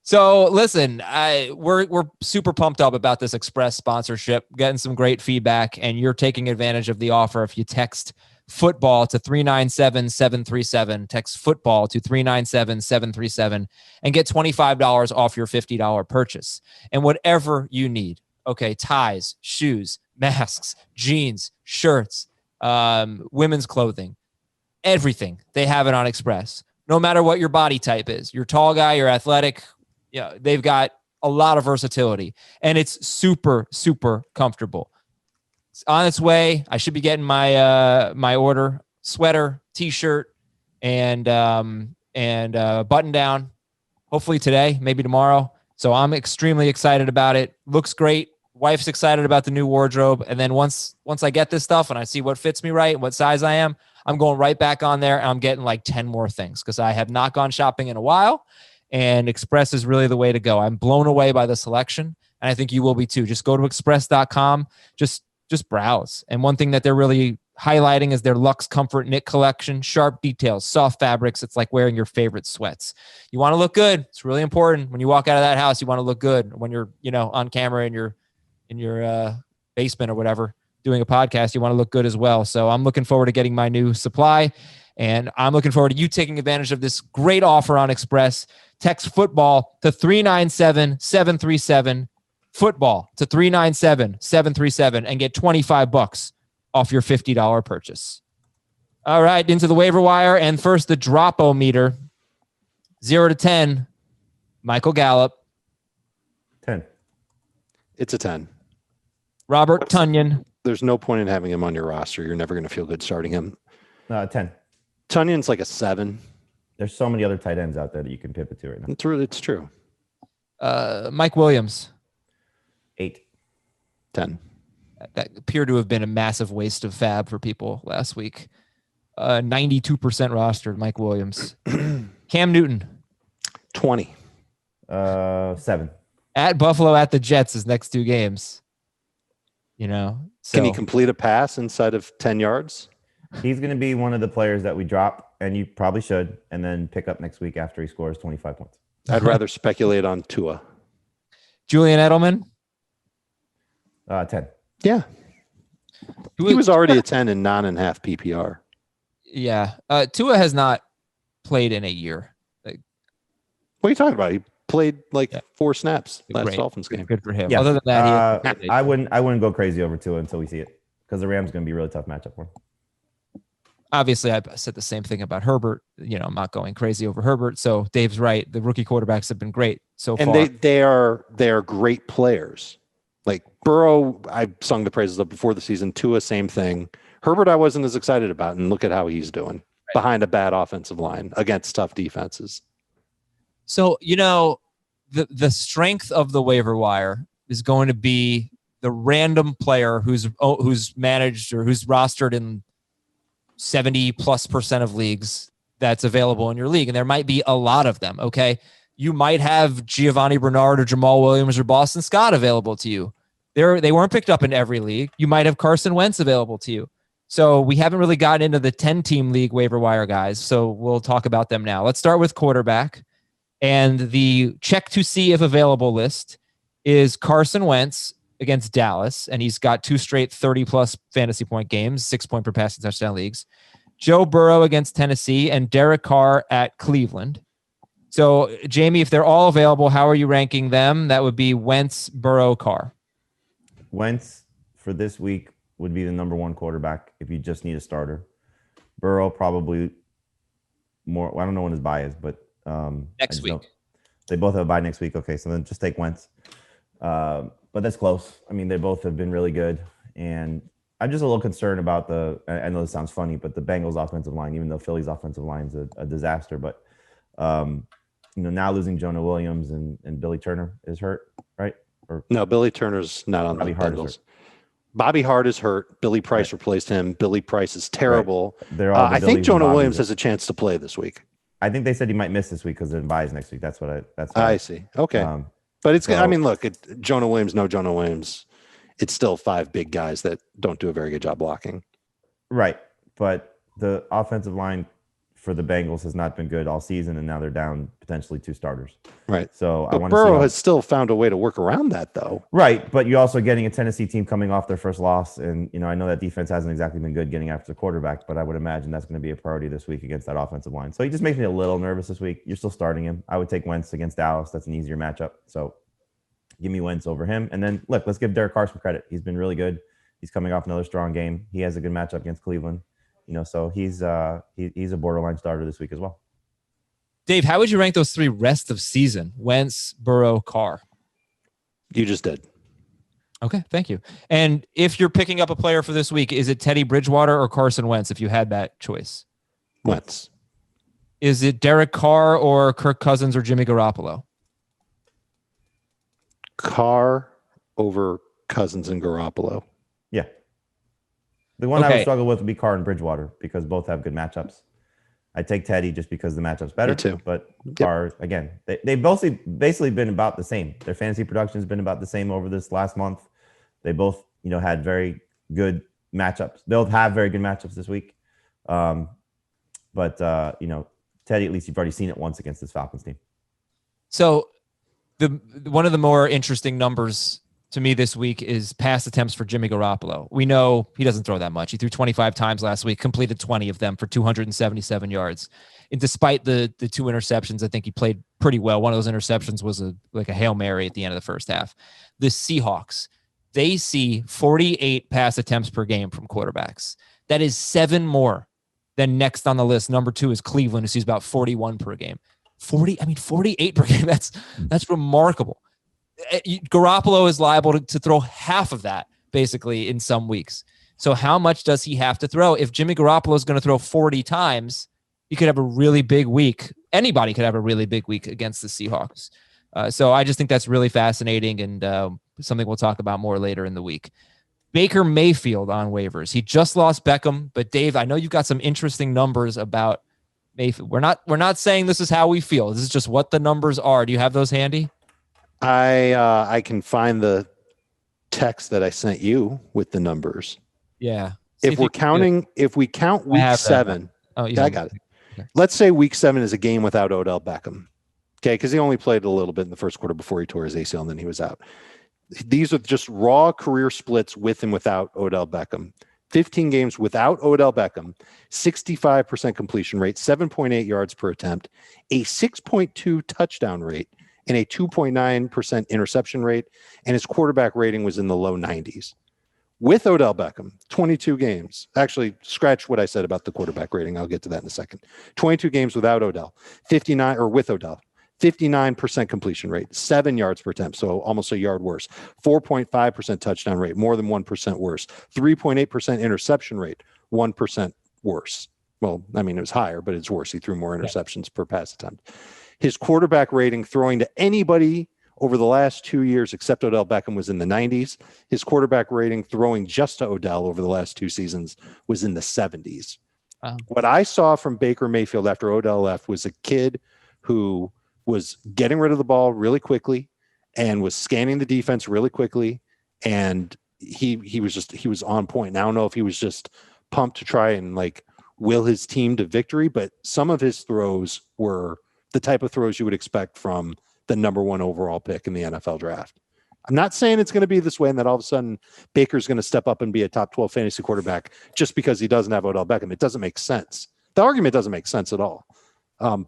So listen, we're super pumped up about this Express sponsorship, getting some great feedback, and you're taking advantage of the offer if you text football to 397-737. Text football to 397-737 and get $25 off your $50 purchase. And whatever you need, okay, ties, shoes, masks, jeans, shirts, women's clothing, everything, they have it on Express. No matter what your body type is, you're tall guy, you're athletic, yeah, they've got a lot of versatility, and it's super, super comfortable. It's on its way. I should be getting my order: sweater, t-shirt, and button down. Hopefully today, maybe tomorrow. So I'm extremely excited about it. Looks great. Wife's excited about the new wardrobe. And then once I get this stuff and I see what fits me right, what size I am, I'm going right back on there and I'm getting like 10 more things because I have not gone shopping in a while. And Express is really the way to go. I'm blown away by the selection, and I think you will be too. Just go to express.com. Just browse. And one thing that they're really highlighting is their Luxe Comfort Knit collection. Sharp details, soft fabrics. It's like wearing your favorite sweats. You want to look good. It's really important when you walk out of that house. You want to look good when you're on camera in your basement or whatever doing a podcast. You want to look good as well. So I'm looking forward to getting my new supply, and I'm looking forward to you taking advantage of this great offer on Express. Text football to 397-737. Football to 397-737 and get $25 off your $50 purchase. All right, into the waiver wire, and first the Dropometer. 0 to 10. Michael Gallup. 10. It's a 10. Robert Tonyan. There's no point in having him on your roster. You're never going to feel good starting him. 10. Tunion's like a 7. There's so many other tight ends out there that you can pivot to right now. It's true. Mike Williams. 8. 10. That appeared to have been a massive waste of fab for people last week. 92% rostered, Mike Williams. Cam Newton. 20. 7. At Buffalo, at the Jets, his next 2 games. So. Can he complete a pass inside of 10 yards? He's going to be one of the players that we drop, and you probably should, and then pick up next week after he scores 25 points. I'd rather speculate on Tua. Julian Edelman. 10. Yeah. He was already a 10 in 9.5 PPR. Yeah. Tua has not played in a year. What are you talking about? He played like Yeah. 4 snaps last Great. Dolphins game. Good for him. Yeah. Other than that, I wouldn't go crazy over Tua until we see it, because the Rams going to be a really tough matchup for him. obviously I said the same thing about Herbert. You know, I'm not going crazy over Herbert. So Dave's right. The rookie quarterbacks have been great so far. And they are great players. Like Burrow, I sung the praises of before the season. Tua, same thing. Herbert, I wasn't as excited about, and look at how he's doing behind a bad offensive line against tough defenses. So, you know, the strength of the waiver wire is going to be the random player who's managed or who's rostered in 70+% of leagues that's available in your league. And there might be a lot of them. Okay. You might have Giovanni Bernard or Jamal Williams or Boston Scott available to you. They weren't picked up in every league. You might have Carson Wentz available to you. So we haven't really gotten into the 10-team league waiver wire guys. So we'll talk about them now. Let's start with quarterback. And the check to see if available list is Carson Wentz against Dallas. And he's got 2 straight 30+ fantasy point games, 6 point per passing touchdown leagues. Joe Burrow against Tennessee and Derek Carr at Cleveland. So Jamie, if they're all available, how are you ranking them? That would be Wentz, Burrow, Carr. Wentz for this week would be the number 1 quarterback if you just need a starter. Burrow probably more. Well, I don't know when his bye is, but Next week. They both have a bye next week. Okay, so then just take Wentz. But that's close. I mean, they both have been really good. And I'm just a little concerned about I know this sounds funny, but the Bengals offensive line, even though Philly's offensive line is a disaster. But, now losing Jonah Williams and Billy Turner is hurt, right? No, Billy Turner's not on the Bengals. Bobby Hart is hurt. Billy Price replaced him. Billy Price is terrible. Right. I think Jonah Williams has a chance to play this week. I think they said he might miss this week because they're buys next week. That's what I see. Okay. But it's, I mean, look, Jonah Williams, it's still 5 big guys that don't do a very good job blocking. Right. But the offensive line for the Bengals has not been good all season, and now they're down potentially 2 starters. Right. So but Burrow has still found a way to work around that, though. Right. But you're also getting a Tennessee team coming off their first loss. And, I know that defense hasn't exactly been good getting after the quarterback, but I would imagine that's going to be a priority this week against that offensive line. So he just makes me a little nervous this week. You're still starting him. I would take Wentz against Dallas. That's an easier matchup. So give me Wentz over him. And then, look, let's give Derek Carr some credit. He's been really good. He's coming off another strong game. He has a good matchup against Cleveland. So he's a borderline starter this week as well. Dave, how would you rank those 3 rest of season? Wentz, Burrow, Carr. You just did. Okay, thank you. And if you're picking up a player for this week, is it Teddy Bridgewater or Carson Wentz if you had that choice? Wentz. Is it Derek Carr or Kirk Cousins or Jimmy Garoppolo? Carr over Cousins and Garoppolo. Yeah. The one I would struggle with would be Carr and Bridgewater because both have good matchups. I take Teddy just because the matchup's better. Me too. But Carr, again, they've basically been about the same. Their fantasy production has been about the same over this last month. They both, had very good matchups. They'll have very good matchups this week. But Teddy, at least you've already seen it once against this Falcons team. So one of the more interesting numbers to me this week is pass attempts for Jimmy Garoppolo. We know he doesn't throw that much. He threw 25 times last week, completed 20 of them for 277 yards. And despite the 2 interceptions, I think he played pretty well. One of those interceptions was like a Hail Mary at the end of the first half. The Seahawks, they see 48 pass attempts per game from quarterbacks. That is 7 more than next on the list. Number 2 is Cleveland, who sees about 41 per game. 48 per game. That's remarkable. Garoppolo is liable to throw half of that basically in some weeks. So how much does he have to throw? If Jimmy Garoppolo is going to throw 40 times, he could have a really big week. Anybody could have a really big week against the Seahawks. So I just think that's really fascinating and something we'll talk about more later in the week. Baker Mayfield on waivers. He just lost Beckham, but Dave, I know you've got some interesting numbers about Mayfield. We're not saying this is how we feel. This is just what the numbers are. Do you have those handy? I can find the text that I sent you with the numbers. Yeah. If we count week 7, I got it. Okay. Let's say week 7 is a game without Odell Beckham. Okay, because he only played a little bit in the first quarter before he tore his ACL and then he was out. These are just raw career splits with and without Odell Beckham. 15 games without Odell Beckham, 65% completion rate, 7.8 yards per attempt, a 6.2 touchdown rate, and a 2.9% interception rate, and his quarterback rating was in the low 90s. With Odell Beckham, 22 games. Actually, scratch what I said about the quarterback rating. I'll get to that in a second. 22 games without Odell, 59 or with Odell, 59% completion rate, 7 yards per attempt, so almost a yard worse. 4.5% touchdown rate, more than 1% worse. 3.8% interception rate, 1% worse. Well, I mean, it was higher, but it's worse. He threw more interceptions per pass attempt. His quarterback rating throwing to anybody over the last 2 years, except Odell Beckham, was in the 90s. His quarterback rating throwing just to Odell over the last 2 seasons was in the 70s. Wow. What I saw from Baker Mayfield after Odell left was a kid who was getting rid of the ball really quickly and was scanning the defense really quickly. And he was on point. And I don't know if he was just pumped to try and like will his team to victory, but some of his throws were the type of throws you would expect from the number 1 overall pick in the NFL draft. I'm not saying it's going to be this way and that all of a sudden Baker's going to step up and be a top 12 fantasy quarterback just because he doesn't have Odell Beckham. It doesn't make sense. The argument doesn't make sense at all.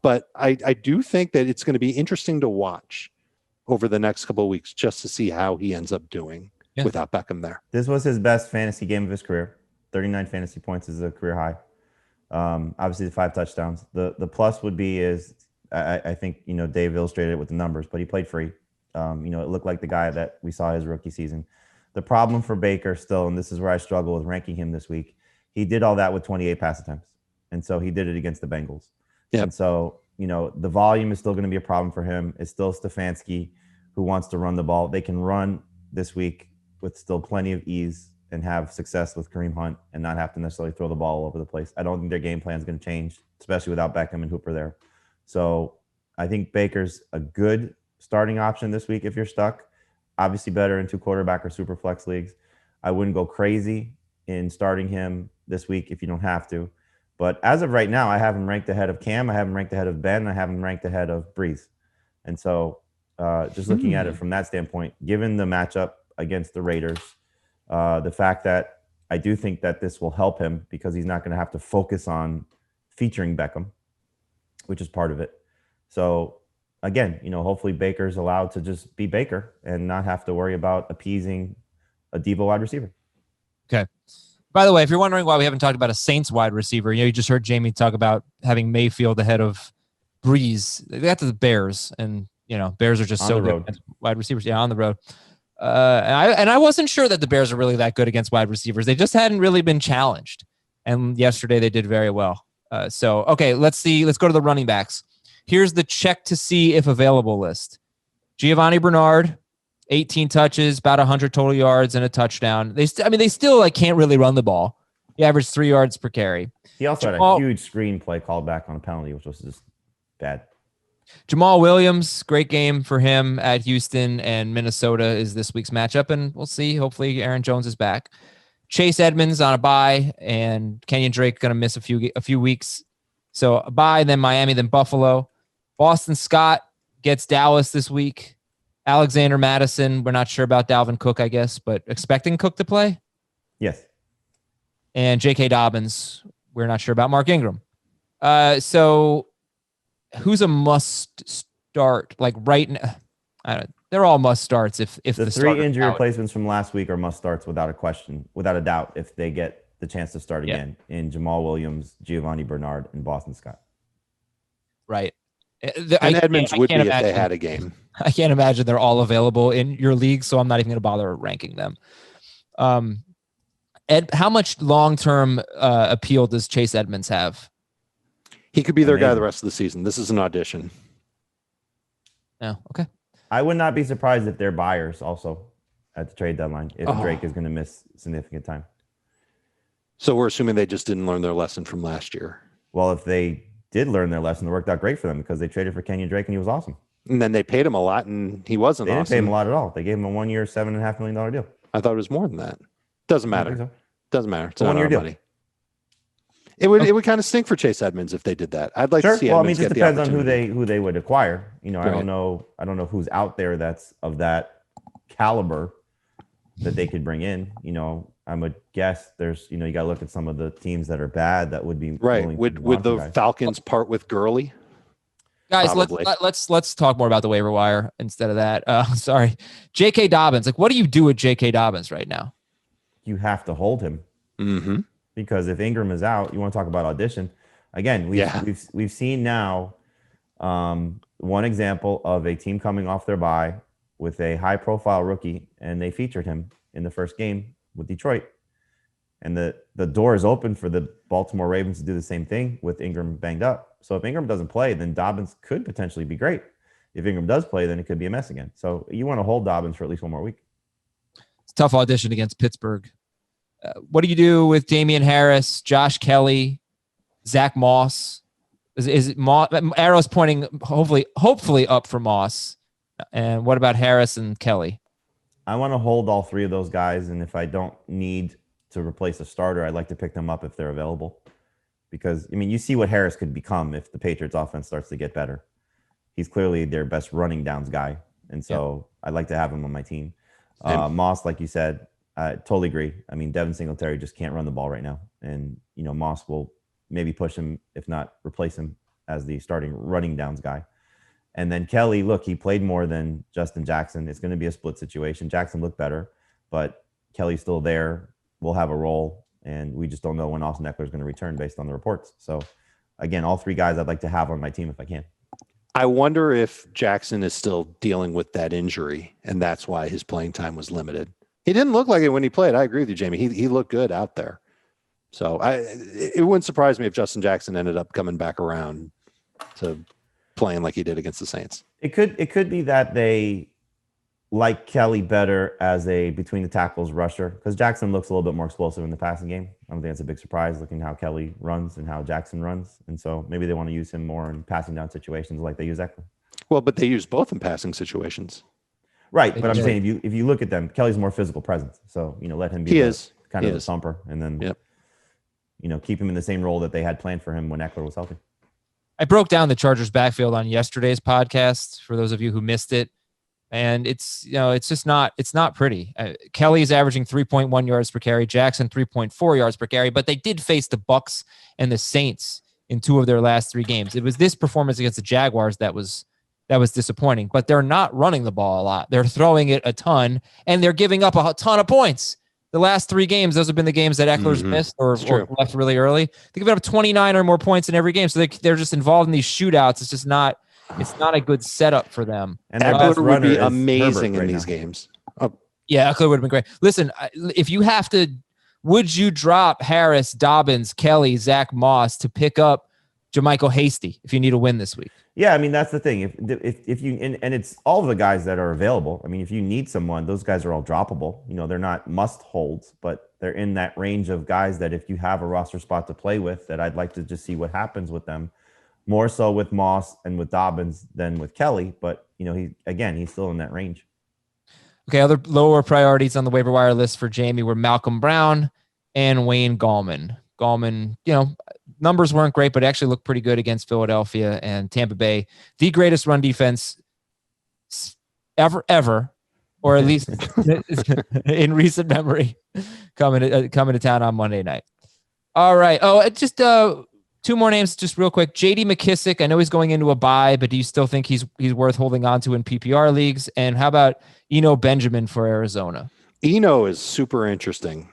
But I do think that it's going to be interesting to watch over the next couple of weeks just to see how he ends up doing without Beckham there. This was his best fantasy game of his career. 39 fantasy points is a career high. Obviously, the 5 touchdowns. The plus would be is I think, you know, Dave illustrated it with the numbers, but he played free. You know, it looked like the guy that we saw his rookie season. The problem for Baker still, and this is where I struggle with ranking him this week, he did all that with 28 pass attempts. And so he did it against the Bengals. Yep. And so, you know, the volume is still going to be a problem for him. It's still Stefanski who wants to run the ball. They can run this week with still plenty of ease and have success with Kareem Hunt and not have to necessarily throw the ball all over the place. I don't think their game plan is going to change, especially without Beckham and Hooper there. So I think Baker's a good starting option this week if you're stuck. Obviously better in 2 quarterback or super flex leagues. I wouldn't go crazy in starting him this week if you don't have to. But as of right now, I have him ranked ahead of Cam. I have him ranked ahead of Ben. I have him ranked ahead of Breeze. And so just looking at it from that standpoint, given the matchup against the Raiders, the fact that I do think that this will help him because he's not going to have to focus on featuring Beckham, which is part of it. So again, you know, hopefully Baker's allowed to just be Baker and not have to worry about appeasing a Devo wide receiver. Okay. By the way, if you're wondering why we haven't talked about a Saints wide receiver, you know, you just heard Jamie talk about having Mayfield ahead of Breeze. They got to the Bears, and you know, Bears are just on so good against wide receivers. Yeah, on the road. And I wasn't sure that the Bears are really that good against wide receivers. They just hadn't really been challenged. And yesterday they did very well. So okay, let's see. Let's go to the running backs. Here's the check to see if available list. Giovanni Bernard, 18 touches, about 100 total yards and a touchdown. They still like can't really run the ball. He averaged 3 yards per carry. He also had a huge screen play called back on a penalty, which was just bad. Jamal Williams, great game for him at Houston, and Minnesota is this week's matchup, and we'll see. Hopefully Aaron Jones is back. Chase Edmonds on a bye, and Kenyon Drake going to miss a few weeks. So a bye, then Miami, then Buffalo. Boston Scott gets Dallas this week. Alexander Madison, we're not sure about Dalvin Cook, I guess, but expecting Cook to play? Yes. And J.K. Dobbins, we're not sure about Mark Ingram. So who's a must start? Like right now, they're all must starts. If the 3 injury replacements from last week are must starts without a question, without a doubt, if they get the chance to start again in Jamal Williams, Giovanni Bernard, and Boston Scott. Right. And Edmonds would be if they had a game. I can't imagine they're all available in your league, so I'm not even going to bother ranking them. Ed, how much long-term appeal does Chase Edmonds have? He could be their guy the rest of the season. This is an audition. Oh, okay. I would not be surprised if they're buyers also at the trade deadline if Drake is going to miss significant time. So we're assuming they just didn't learn their lesson from last year. Well, if they did learn their lesson, it worked out great for them because they traded for Kenyon Drake and he was awesome. And then they paid him a lot and he wasn't awesome. They didn't pay him a lot at all. They gave him a 1 year, $7.5 million deal. I thought it was more than that. Doesn't matter. So. Doesn't matter. It's a 1 year deal. Money. It would kind of stink for Chase Edmonds if they did that. I'd like to see. Well, Edmonds it just depends on who they would acquire. You know, right. I don't know who's out there that's of that caliber that they could bring in. You know, I would guess there's, you got to look at some of the teams that are bad that would be right. Would the Falcons part with Gurley? Guys, Probably. let's talk more about the waiver wire instead of that. Sorry, J.K. Dobbins. Like, what do you do with J.K. Dobbins right now? You have to hold him because if Ingram is out, you want to talk about audition. Again, we've seen now one example of a team coming off their bye with a high-profile rookie, and they featured him in the first game with Detroit. And the door is open for the Baltimore Ravens to do the same thing with Ingram banged up. So if Ingram doesn't play, then Dobbins could potentially be great. If Ingram does play, then it could be a mess again. So you want to hold Dobbins for at least one more week. It's a tough audition against Pittsburgh. What do you do with Damian Harris, Josh Kelly, Zach Moss? Is it Moss? Arrow's pointing hopefully up for Moss. And what about Harris and Kelly? I want to hold all three of those guys, and if I don't need to replace a starter, I'd like to pick them up if they're available. Because, I mean, you see what Harris could become if the Patriots offense starts to get better. He's clearly their best running downs guy. And so I'd like to have him on my team. Moss, like you said, I totally agree. I mean, Devin Singletary just can't run the ball right now. And, Moss will maybe push him, if not replace him as the starting running downs guy. And then Kelly, look, he played more than Justin Jackson. It's going to be a split situation. Jackson looked better, but Kelly's still there. Will have a role. And we just don't know when Austin Eckler is going to return based on the reports. So, again, all three guys I'd like to have on my team if I can. I wonder if Jackson is still dealing with that injury, and that's why his playing time was limited. He didn't look like it when he played. I agree with you, Jamie. He looked good out there. So it wouldn't surprise me if Justin Jackson ended up coming back around to playing like he did against the Saints. It could be that they like Kelly better as a between the tackles rusher, because Jackson looks a little bit more explosive in the passing game. I don't think that's a big surprise looking how Kelly runs and how Jackson runs. And so maybe they want to use him more in passing down situations like they use Eckler. Well, but they use both in passing situations. Right. But I'm saying if you look at them, Kelly's more physical presence. So, let him be kind of the thumper, and then, keep him in the same role that they had planned for him when Eckler was healthy. I broke down the Chargers backfield on yesterday's podcast for those of you who missed it. And it's not pretty. Kelly's averaging 3.1 yards per carry, Jackson 3.4 yards per carry, but they did face the Bucs and the Saints in two of their last three games. It was this performance against the Jaguars that was disappointing, but they're not running the ball a lot. They're throwing it a ton, and they're giving up a ton of points. The last three games, those have been the games that Eckler's missed or left really early. They give up 29 or more points in every game, so they're just involved in these shootouts. It's just not. It's not a good setup for them. And Eckler would be amazing in these games. Oh. Yeah, Eckler would have been great. Listen, if you have to, would you drop Harris, Dobbins, Kelly, Zach Moss to pick up JaMychal Hasty if you need a win this week? Yeah, I mean, that's the thing. If you and it's all of the guys that are available. I mean, if you need someone, those guys are all droppable. They're not must holds, but they're in that range of guys that if you have a roster spot to play with, that I'd like to just see what happens with them. More so with Moss and with Dobbins than with Kelly, but he's still in that range. Okay, other lower priorities on the waiver wire list for Jamie were Malcolm Brown and Wayne Gallman. Gallman, numbers weren't great, but actually looked pretty good against Philadelphia and Tampa Bay. The greatest run defense ever, or at least in recent memory, coming to town on Monday night. All right. Oh, just two more names, just real quick. J.D. McKissick. I know he's going into a bye, but do you still think he's worth holding on to in PPR leagues? And how about Eno Benjamin for Arizona? Eno is super interesting.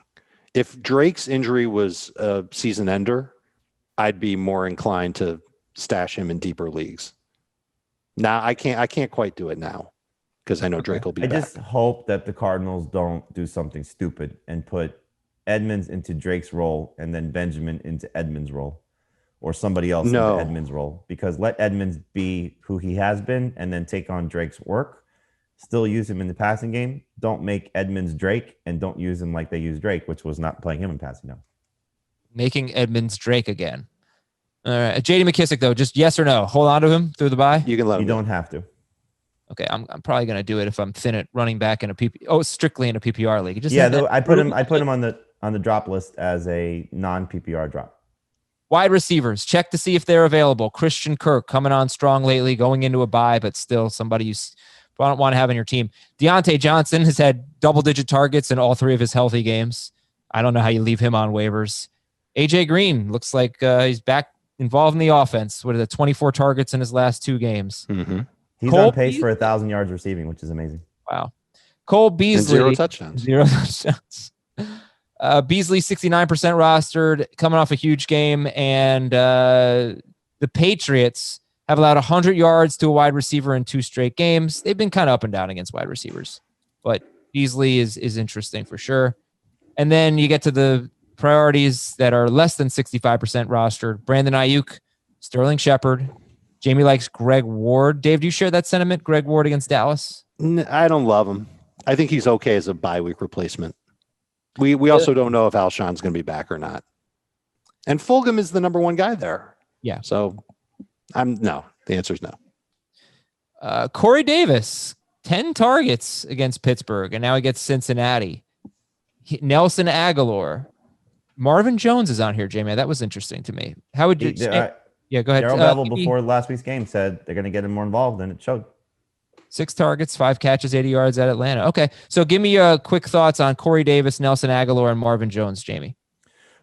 If Drake's injury was a season ender, I'd be more inclined to stash him in deeper leagues. Now I can't quite do it now because I know Drake will be back. I just hope that the Cardinals don't do something stupid and put Edmonds into Drake's role and then Benjamin into Edmonds' role. Or somebody else in Edmonds' role, because let Edmonds be who he has been and then take on Drake's work. Still use him in the passing game. Don't make Edmonds Drake, and don't use him like they used Drake, which was not playing him in passing down. Making Edmonds Drake again. All right. J.D. McKissick, though, just yes or no? Hold on to him through the bye? You can let him. You don't have to. Okay, I'm probably going to do it if I'm thin at running back in a strictly in a PPR league. Just I put him on the drop list as a non-PPR drop. Wide receivers, check to see if they're available. Christian Kirk coming on strong lately, going into a bye, but still somebody you don't want to have on your team. Deontay Johnson has had double-digit targets in all three of his healthy games. I don't know how you leave him on waivers. AJ Green looks like he's back, involved in the offense. What is it? 24 targets in his last 2 games. Mm-hmm. He's Cole on pace for 1,000 yards receiving, which is amazing. Wow. Cole Beasley. And 0 touchdowns. 0 touchdowns. Beasley 69% rostered, coming off a huge game, and the Patriots have allowed 100 yards to a wide receiver in 2 straight games. They've been kind of up and down against wide receivers, but Beasley is interesting for sure. And then you get to the priorities that are less than 65% rostered. Brandon Aiyuk, Sterling Shepard. Jamie likes Greg Ward. Dave, do you share that sentiment? Greg Ward against Dallas? I don't love him. I think he's okay as a bye week replacement. We also don't know if Alshon's going to be back or not. And Fulgham is the number 1 guy there. Yeah. So the answer is no. Corey Davis, 10 targets against Pittsburgh, and now he gets Cincinnati. Nelson Aguilar. Marvin Jones is on here, Jamie. That was interesting to me. How would you... Yeah, go ahead. Gerald Everett before last week's game said they're going to get him more involved, and it showed. 6 targets, 5 catches, 80 yards at Atlanta. Okay, so give me quick thoughts on Corey Davis, Nelson Aguilar, and Marvin Jones, Jamie.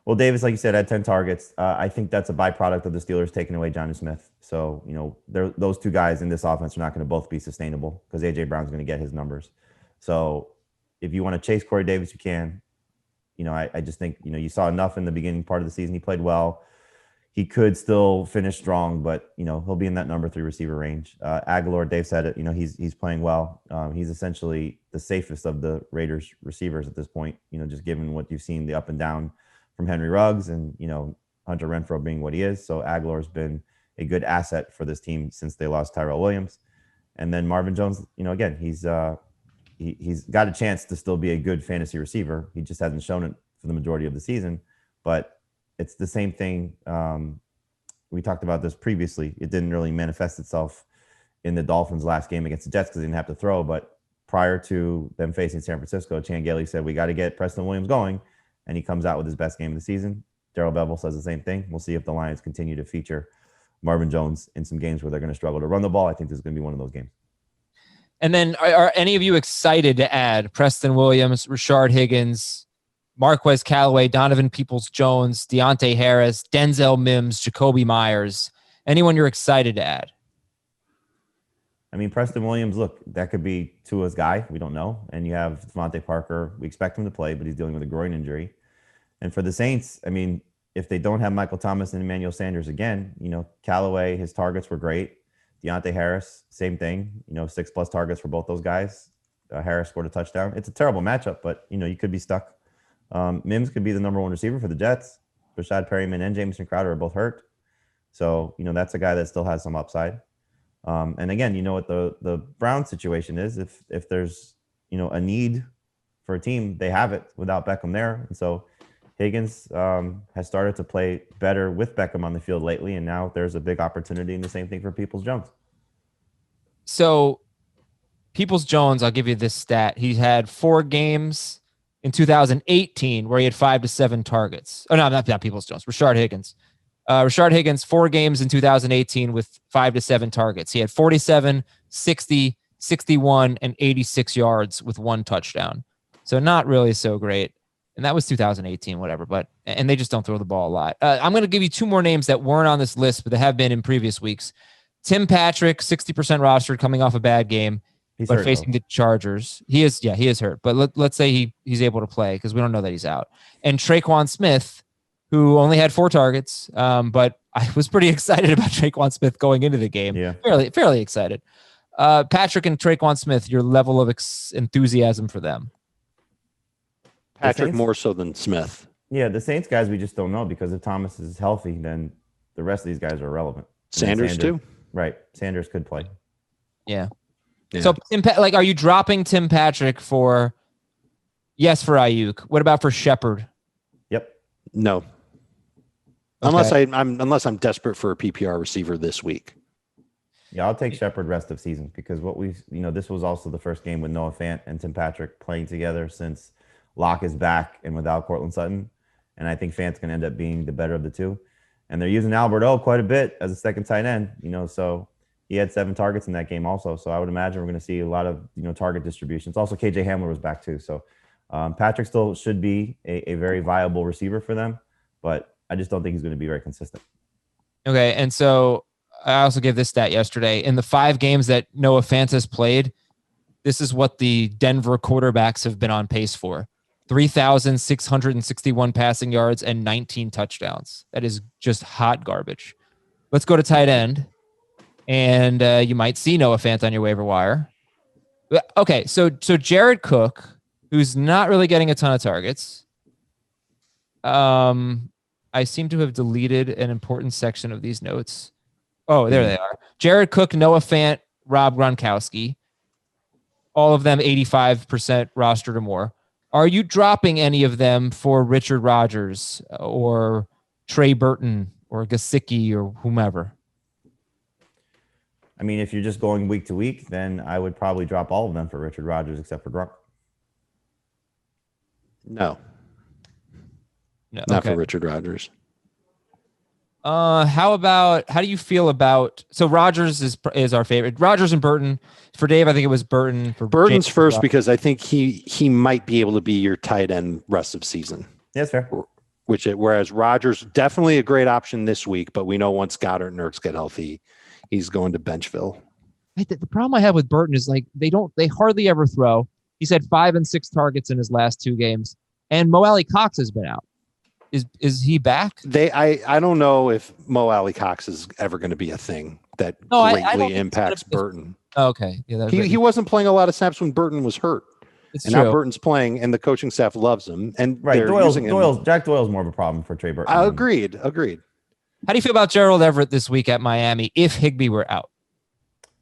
Well, Davis, like you said, had 10 targets. I think that's a byproduct of the Steelers taking away Jonnu Smith. So, those 2 guys in this offense are not going to both be sustainable because A.J. Brown's going to get his numbers. So, if you want to chase Corey Davis, you can. I just think, you saw enough in the beginning part of the season. He played well. He could still finish strong, but he'll be in that number 3 receiver range. Aguilar, Dave said it. He's playing well. He's essentially the safest of the Raiders receivers at this point. Just given what you've seen, the up and down from Henry Ruggs and Hunter Renfrow being what he is. So Aguilar's been a good asset for this team since they lost Tyrell Williams. And then Marvin Jones, again, he's got a chance to still be a good fantasy receiver. He just hasn't shown it for the majority of the season, but it's the same thing. We talked about this previously. It didn't really manifest itself in the Dolphins' last game against the Jets because they didn't have to throw. But prior to them facing San Francisco, Chan Gailey said, we got to get Preston Williams going. And he comes out with his best game of the season. Darrell Bevell says the same thing. We'll see if the Lions continue to feature Marvin Jones in some games where they're going to struggle to run the ball. I think this is going to be one of those games. And then are any of you excited to add Preston Williams, Rashard Higgins, Marquez Callaway, Donovan Peoples-Jones, Deontay Harris, Denzel Mims, Jacoby Myers? Anyone you're excited to add? I mean, Preston Williams, look, that could be Tua's guy. We don't know. And you have Devontae Parker. We expect him to play, but he's dealing with a groin injury. And for the Saints, I mean, if they don't have Michael Thomas and Emmanuel Sanders again, Callaway, his targets were great. Deontay Harris, same thing, 6+ targets for both those guys. Harris scored a touchdown. It's a terrible matchup, but, you could be stuck. Mims could be the number 1 receiver for the Jets. Rashad Perryman and Jamison Crowder are both hurt. So, that's a guy that still has some upside. And again, what the Browns situation is, if there's, a need for a team, they have it without Beckham there. And so Higgins has started to play better with Beckham on the field lately. And now there's a big opportunity, and the same thing for Peoples-Jones. So Peoples-Jones, I'll give you this stat. He had 4 games in 2018 where he had 5 to 7 targets. Oh, no, not Peoples-Jones, Rashard Higgins. Rashard Higgins, 4 games in 2018 with 5 to 7 targets. He had 47, 60, 61, and 86 yards with 1 touchdown. So not really so great. And that was 2018, whatever. And they just don't throw the ball a lot. I'm going to give you 2 more names that weren't on this list, but they have been in previous weeks. Tim Patrick, 60% rostered, coming off a bad game, but hurt, facing the Chargers. He is hurt. But let's say he's able to play because we don't know that he's out. And Traquan Smith, who only had 4 targets, but I was pretty excited about Traquan Smith going into the game. Yeah. Fairly excited. Patrick and Traquan Smith, your level of enthusiasm for them? Patrick more so than Smith. Yeah, the Saints guys, we just don't know because if Thomas is healthy, then the rest of these guys are irrelevant. Sanders too? Right. Sanders could play. Yeah. So, are you dropping Tim Patrick for Aiyuk? What about for Shepard? Yep. No. Okay. Unless I'm desperate for a PPR receiver this week. Yeah, I'll take Shepard rest of season because this was also the first game with Noah Fant and Tim Patrick playing together since Locke is back and without Cortland Sutton. And I think Fant's going to end up being the better of the two. And they're using Albert O quite a bit as a second tight end, so he had 7 targets in that game also. So I would imagine we're going to see a lot of, target distributions. Also, KJ Hamler was back too. So Patrick still should be a very viable receiver for them, but I just don't think he's going to be very consistent. Okay, and so I also gave this stat yesterday. In the 5 games that Noah Fant has played, this is what the Denver quarterbacks have been on pace for. 3,661 passing yards and 19 touchdowns. That is just hot garbage. Let's go to tight end. And you might see Noah Fant on your waiver wire. Okay, so Jared Cook, who's not really getting a ton of targets. I seem to have deleted an important section of these notes. Oh, there they are. Jared Cook, Noah Fant, Rob Gronkowski. All of them 85% rostered or more. Are you dropping any of them for Richard Rodgers or Trey Burton or Gesicki or whomever? I mean, if you're just going week to week, then I would probably drop all of them for Richard Rodgers except for Gronk. No, not okay. for Richard Rodgers. How do you feel about, so Rodgers is our favorite. Rodgers and Burton. For Dave, I think it was Burton. For Burton's James, first because I think he might be able to be your tight end rest of season. Yeah, that's fair. Whereas Rodgers, definitely a great option this week, but we know once Goddard and Ertz get healthy, he's going to Benchville. The problem I have with Burton is like they hardly ever throw. He's had 5 and 6 targets in his last 2 games, and Mo Alley Cox has been out. Is he back? I don't know if Mo Alley Cox is ever going to be a thing that greatly impacts Burton. Okay, yeah, he wasn't playing a lot of snaps when Burton was hurt. It's and true. Now Burton's playing, and the coaching staff loves him. And right, Jack Doyle's more of a problem for Trey Burton. Agreed. How do you feel about Gerald Everett this week at Miami if Higbee were out?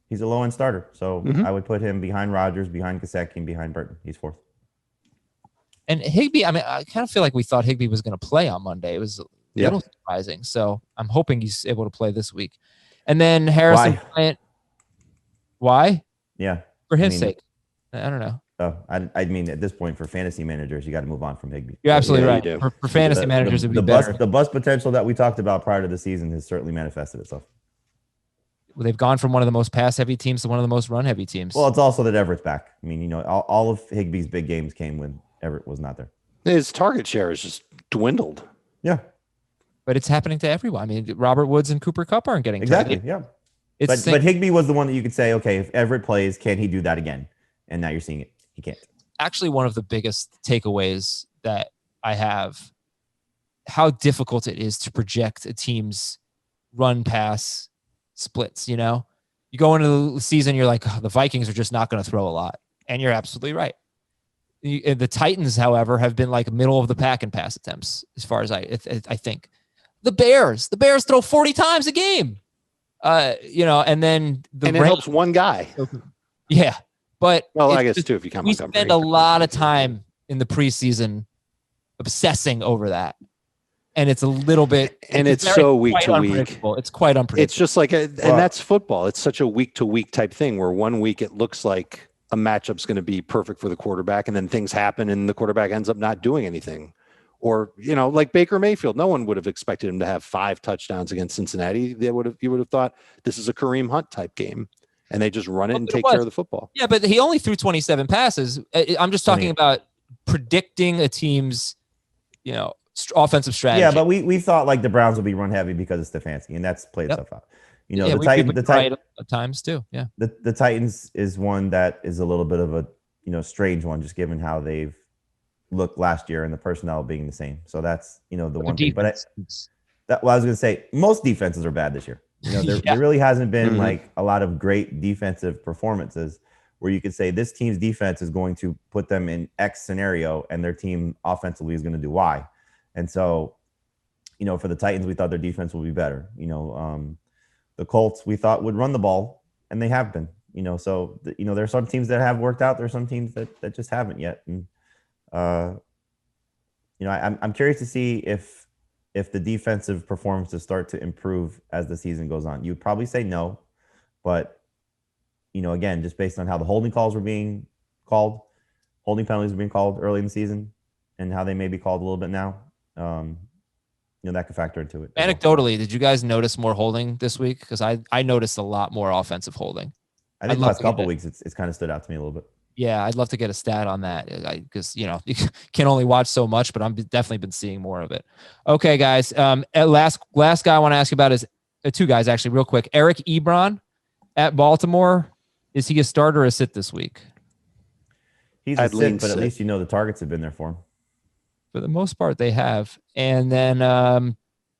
He's a low-end starter, so I would put him behind Rodgers, behind Gesicki, and behind Burton. He's 4th. And Higbee, I mean, I kind of feel like we thought Higbee was going to play on Monday. It was a little surprising. So I'm hoping he's able to play this week. And then Harrison Bryant. Why? Yeah. For his sake. I don't know. I mean, at this point, for fantasy managers, you got to move on from Higbee. You're absolutely right. For fantasy managers, it'd be better. The bust potential that we talked about prior to the season has certainly manifested itself. Well, they've gone from one of the most pass-heavy teams to one of the most run-heavy teams. Well, it's also that Everett's back. I mean, all of Higbee's big games came when Everett was not there. His target share has just dwindled. Yeah. But it's happening to everyone. I mean, Robert Woods and Cooper Kupp aren't getting exactly. Yeah. But Higbee was the one that you could say, okay, if Everett plays, can he do that again? And now you're seeing it. He can't. Actually, one of the biggest takeaways that I have, how difficult it is to project a team's run-pass splits. You go into the season, you're like, the Vikings are just not going to throw a lot. And you're absolutely right. The Titans, however, have been like middle of the pack in pass attempts, as far as I think. The Bears throw 40 times a game. And then it helps one guy. Yeah, but I guess too if you count. We spend a lot of time in the preseason obsessing over that, and it's a little bit. And it's so week to week. It's quite unpredictable. It's just like and that's football. It's such a week to week type thing where one week it looks like a matchup's going to be perfect for the quarterback, and then things happen and the quarterback ends up not doing anything. Or, like Baker Mayfield, no one would have expected him to have 5 touchdowns against Cincinnati. You would have thought this is a Kareem Hunt type game, and they just run it and take care of the football. Yeah, but he only threw 27 passes. I'm just talking about predicting a team's, offensive strategy. Yeah, but we thought like the Browns would be run heavy because of Stefanski, and that's played itself out. The Titans at times too. Yeah. The Titans is one that is a little bit of a strange one, just given how they've looked last year and the personnel being the same. So that's the one thing. But I was going to say most defenses are bad this year. There really hasn't been like a lot of great defensive performances where you could say this team's defense is going to put them in X scenario and their team offensively is going to do Y. And so, for the Titans, we thought their defense would be better. The Colts we thought would run the ball, and they have been. So there are some teams that have worked out. There are some teams that just haven't yet. And I'm curious to see if the defensive performances start to improve as the season goes on. You'd probably say no, but again, just based on how the holding calls were being called, holding penalties were being called early in the season, and how they may be called a little bit now. That could factor into it. Anecdotally, did you guys notice more holding this week? Because I noticed a lot more offensive holding. I think the last couple of weeks, it's kind of stood out to me a little bit. Yeah, I'd love to get a stat on that because, you can only watch so much, but I'm definitely been seeing more of it. Okay, guys. Last guy I want to ask you about is two guys actually, real quick. Eric Ebron at Baltimore. Is he a starter or a sit this week? He's a sit, but at least the targets have been there for him. For the most part, they have. And then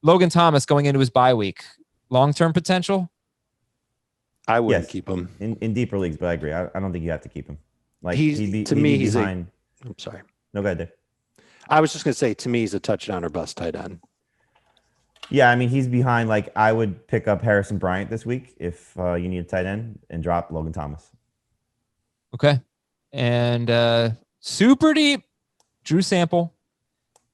Logan Thomas going into his bye week. Long-term potential? I wouldn't keep him. In deeper leagues, but I agree. I don't think you have to keep him. Like he's behind. I'm sorry. No, go ahead, Dave. I was just going to say, to me, he's a touchdown or bust tight end. Yeah, I mean, he's behind. Like, I would pick up Harrison Bryant this week if you need a tight end and drop Logan Thomas. Okay. And super deep, Drew Sample.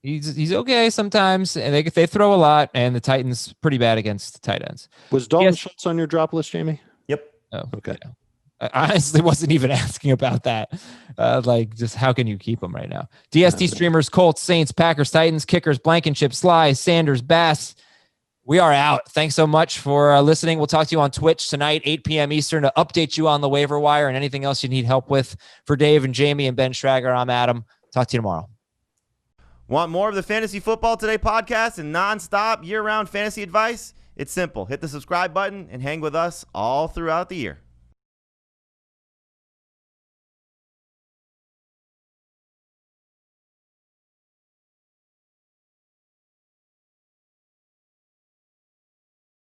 He's okay sometimes, and they throw a lot, and the Titans pretty bad against tight ends. Was Dalton Schultz on your drop list, Jamie? Yep. Oh, okay. Yeah. I honestly wasn't even asking about that. Like, just how can you keep them right now? DST streamers, Colts, Saints, Packers, Titans, Kickers, Blankenship, Sly, Sanders, Bass. We are out. Thanks so much for listening. We'll talk to you on Twitch tonight, 8 p.m. Eastern, to update you on the waiver wire and anything else you need help with. For Dave and Jamie and Ben Schrager, I'm Adam. Talk to you tomorrow. Want more of the Fantasy Football Today podcast and nonstop year-round fantasy advice? It's simple. Hit the subscribe button and hang with us all throughout the year.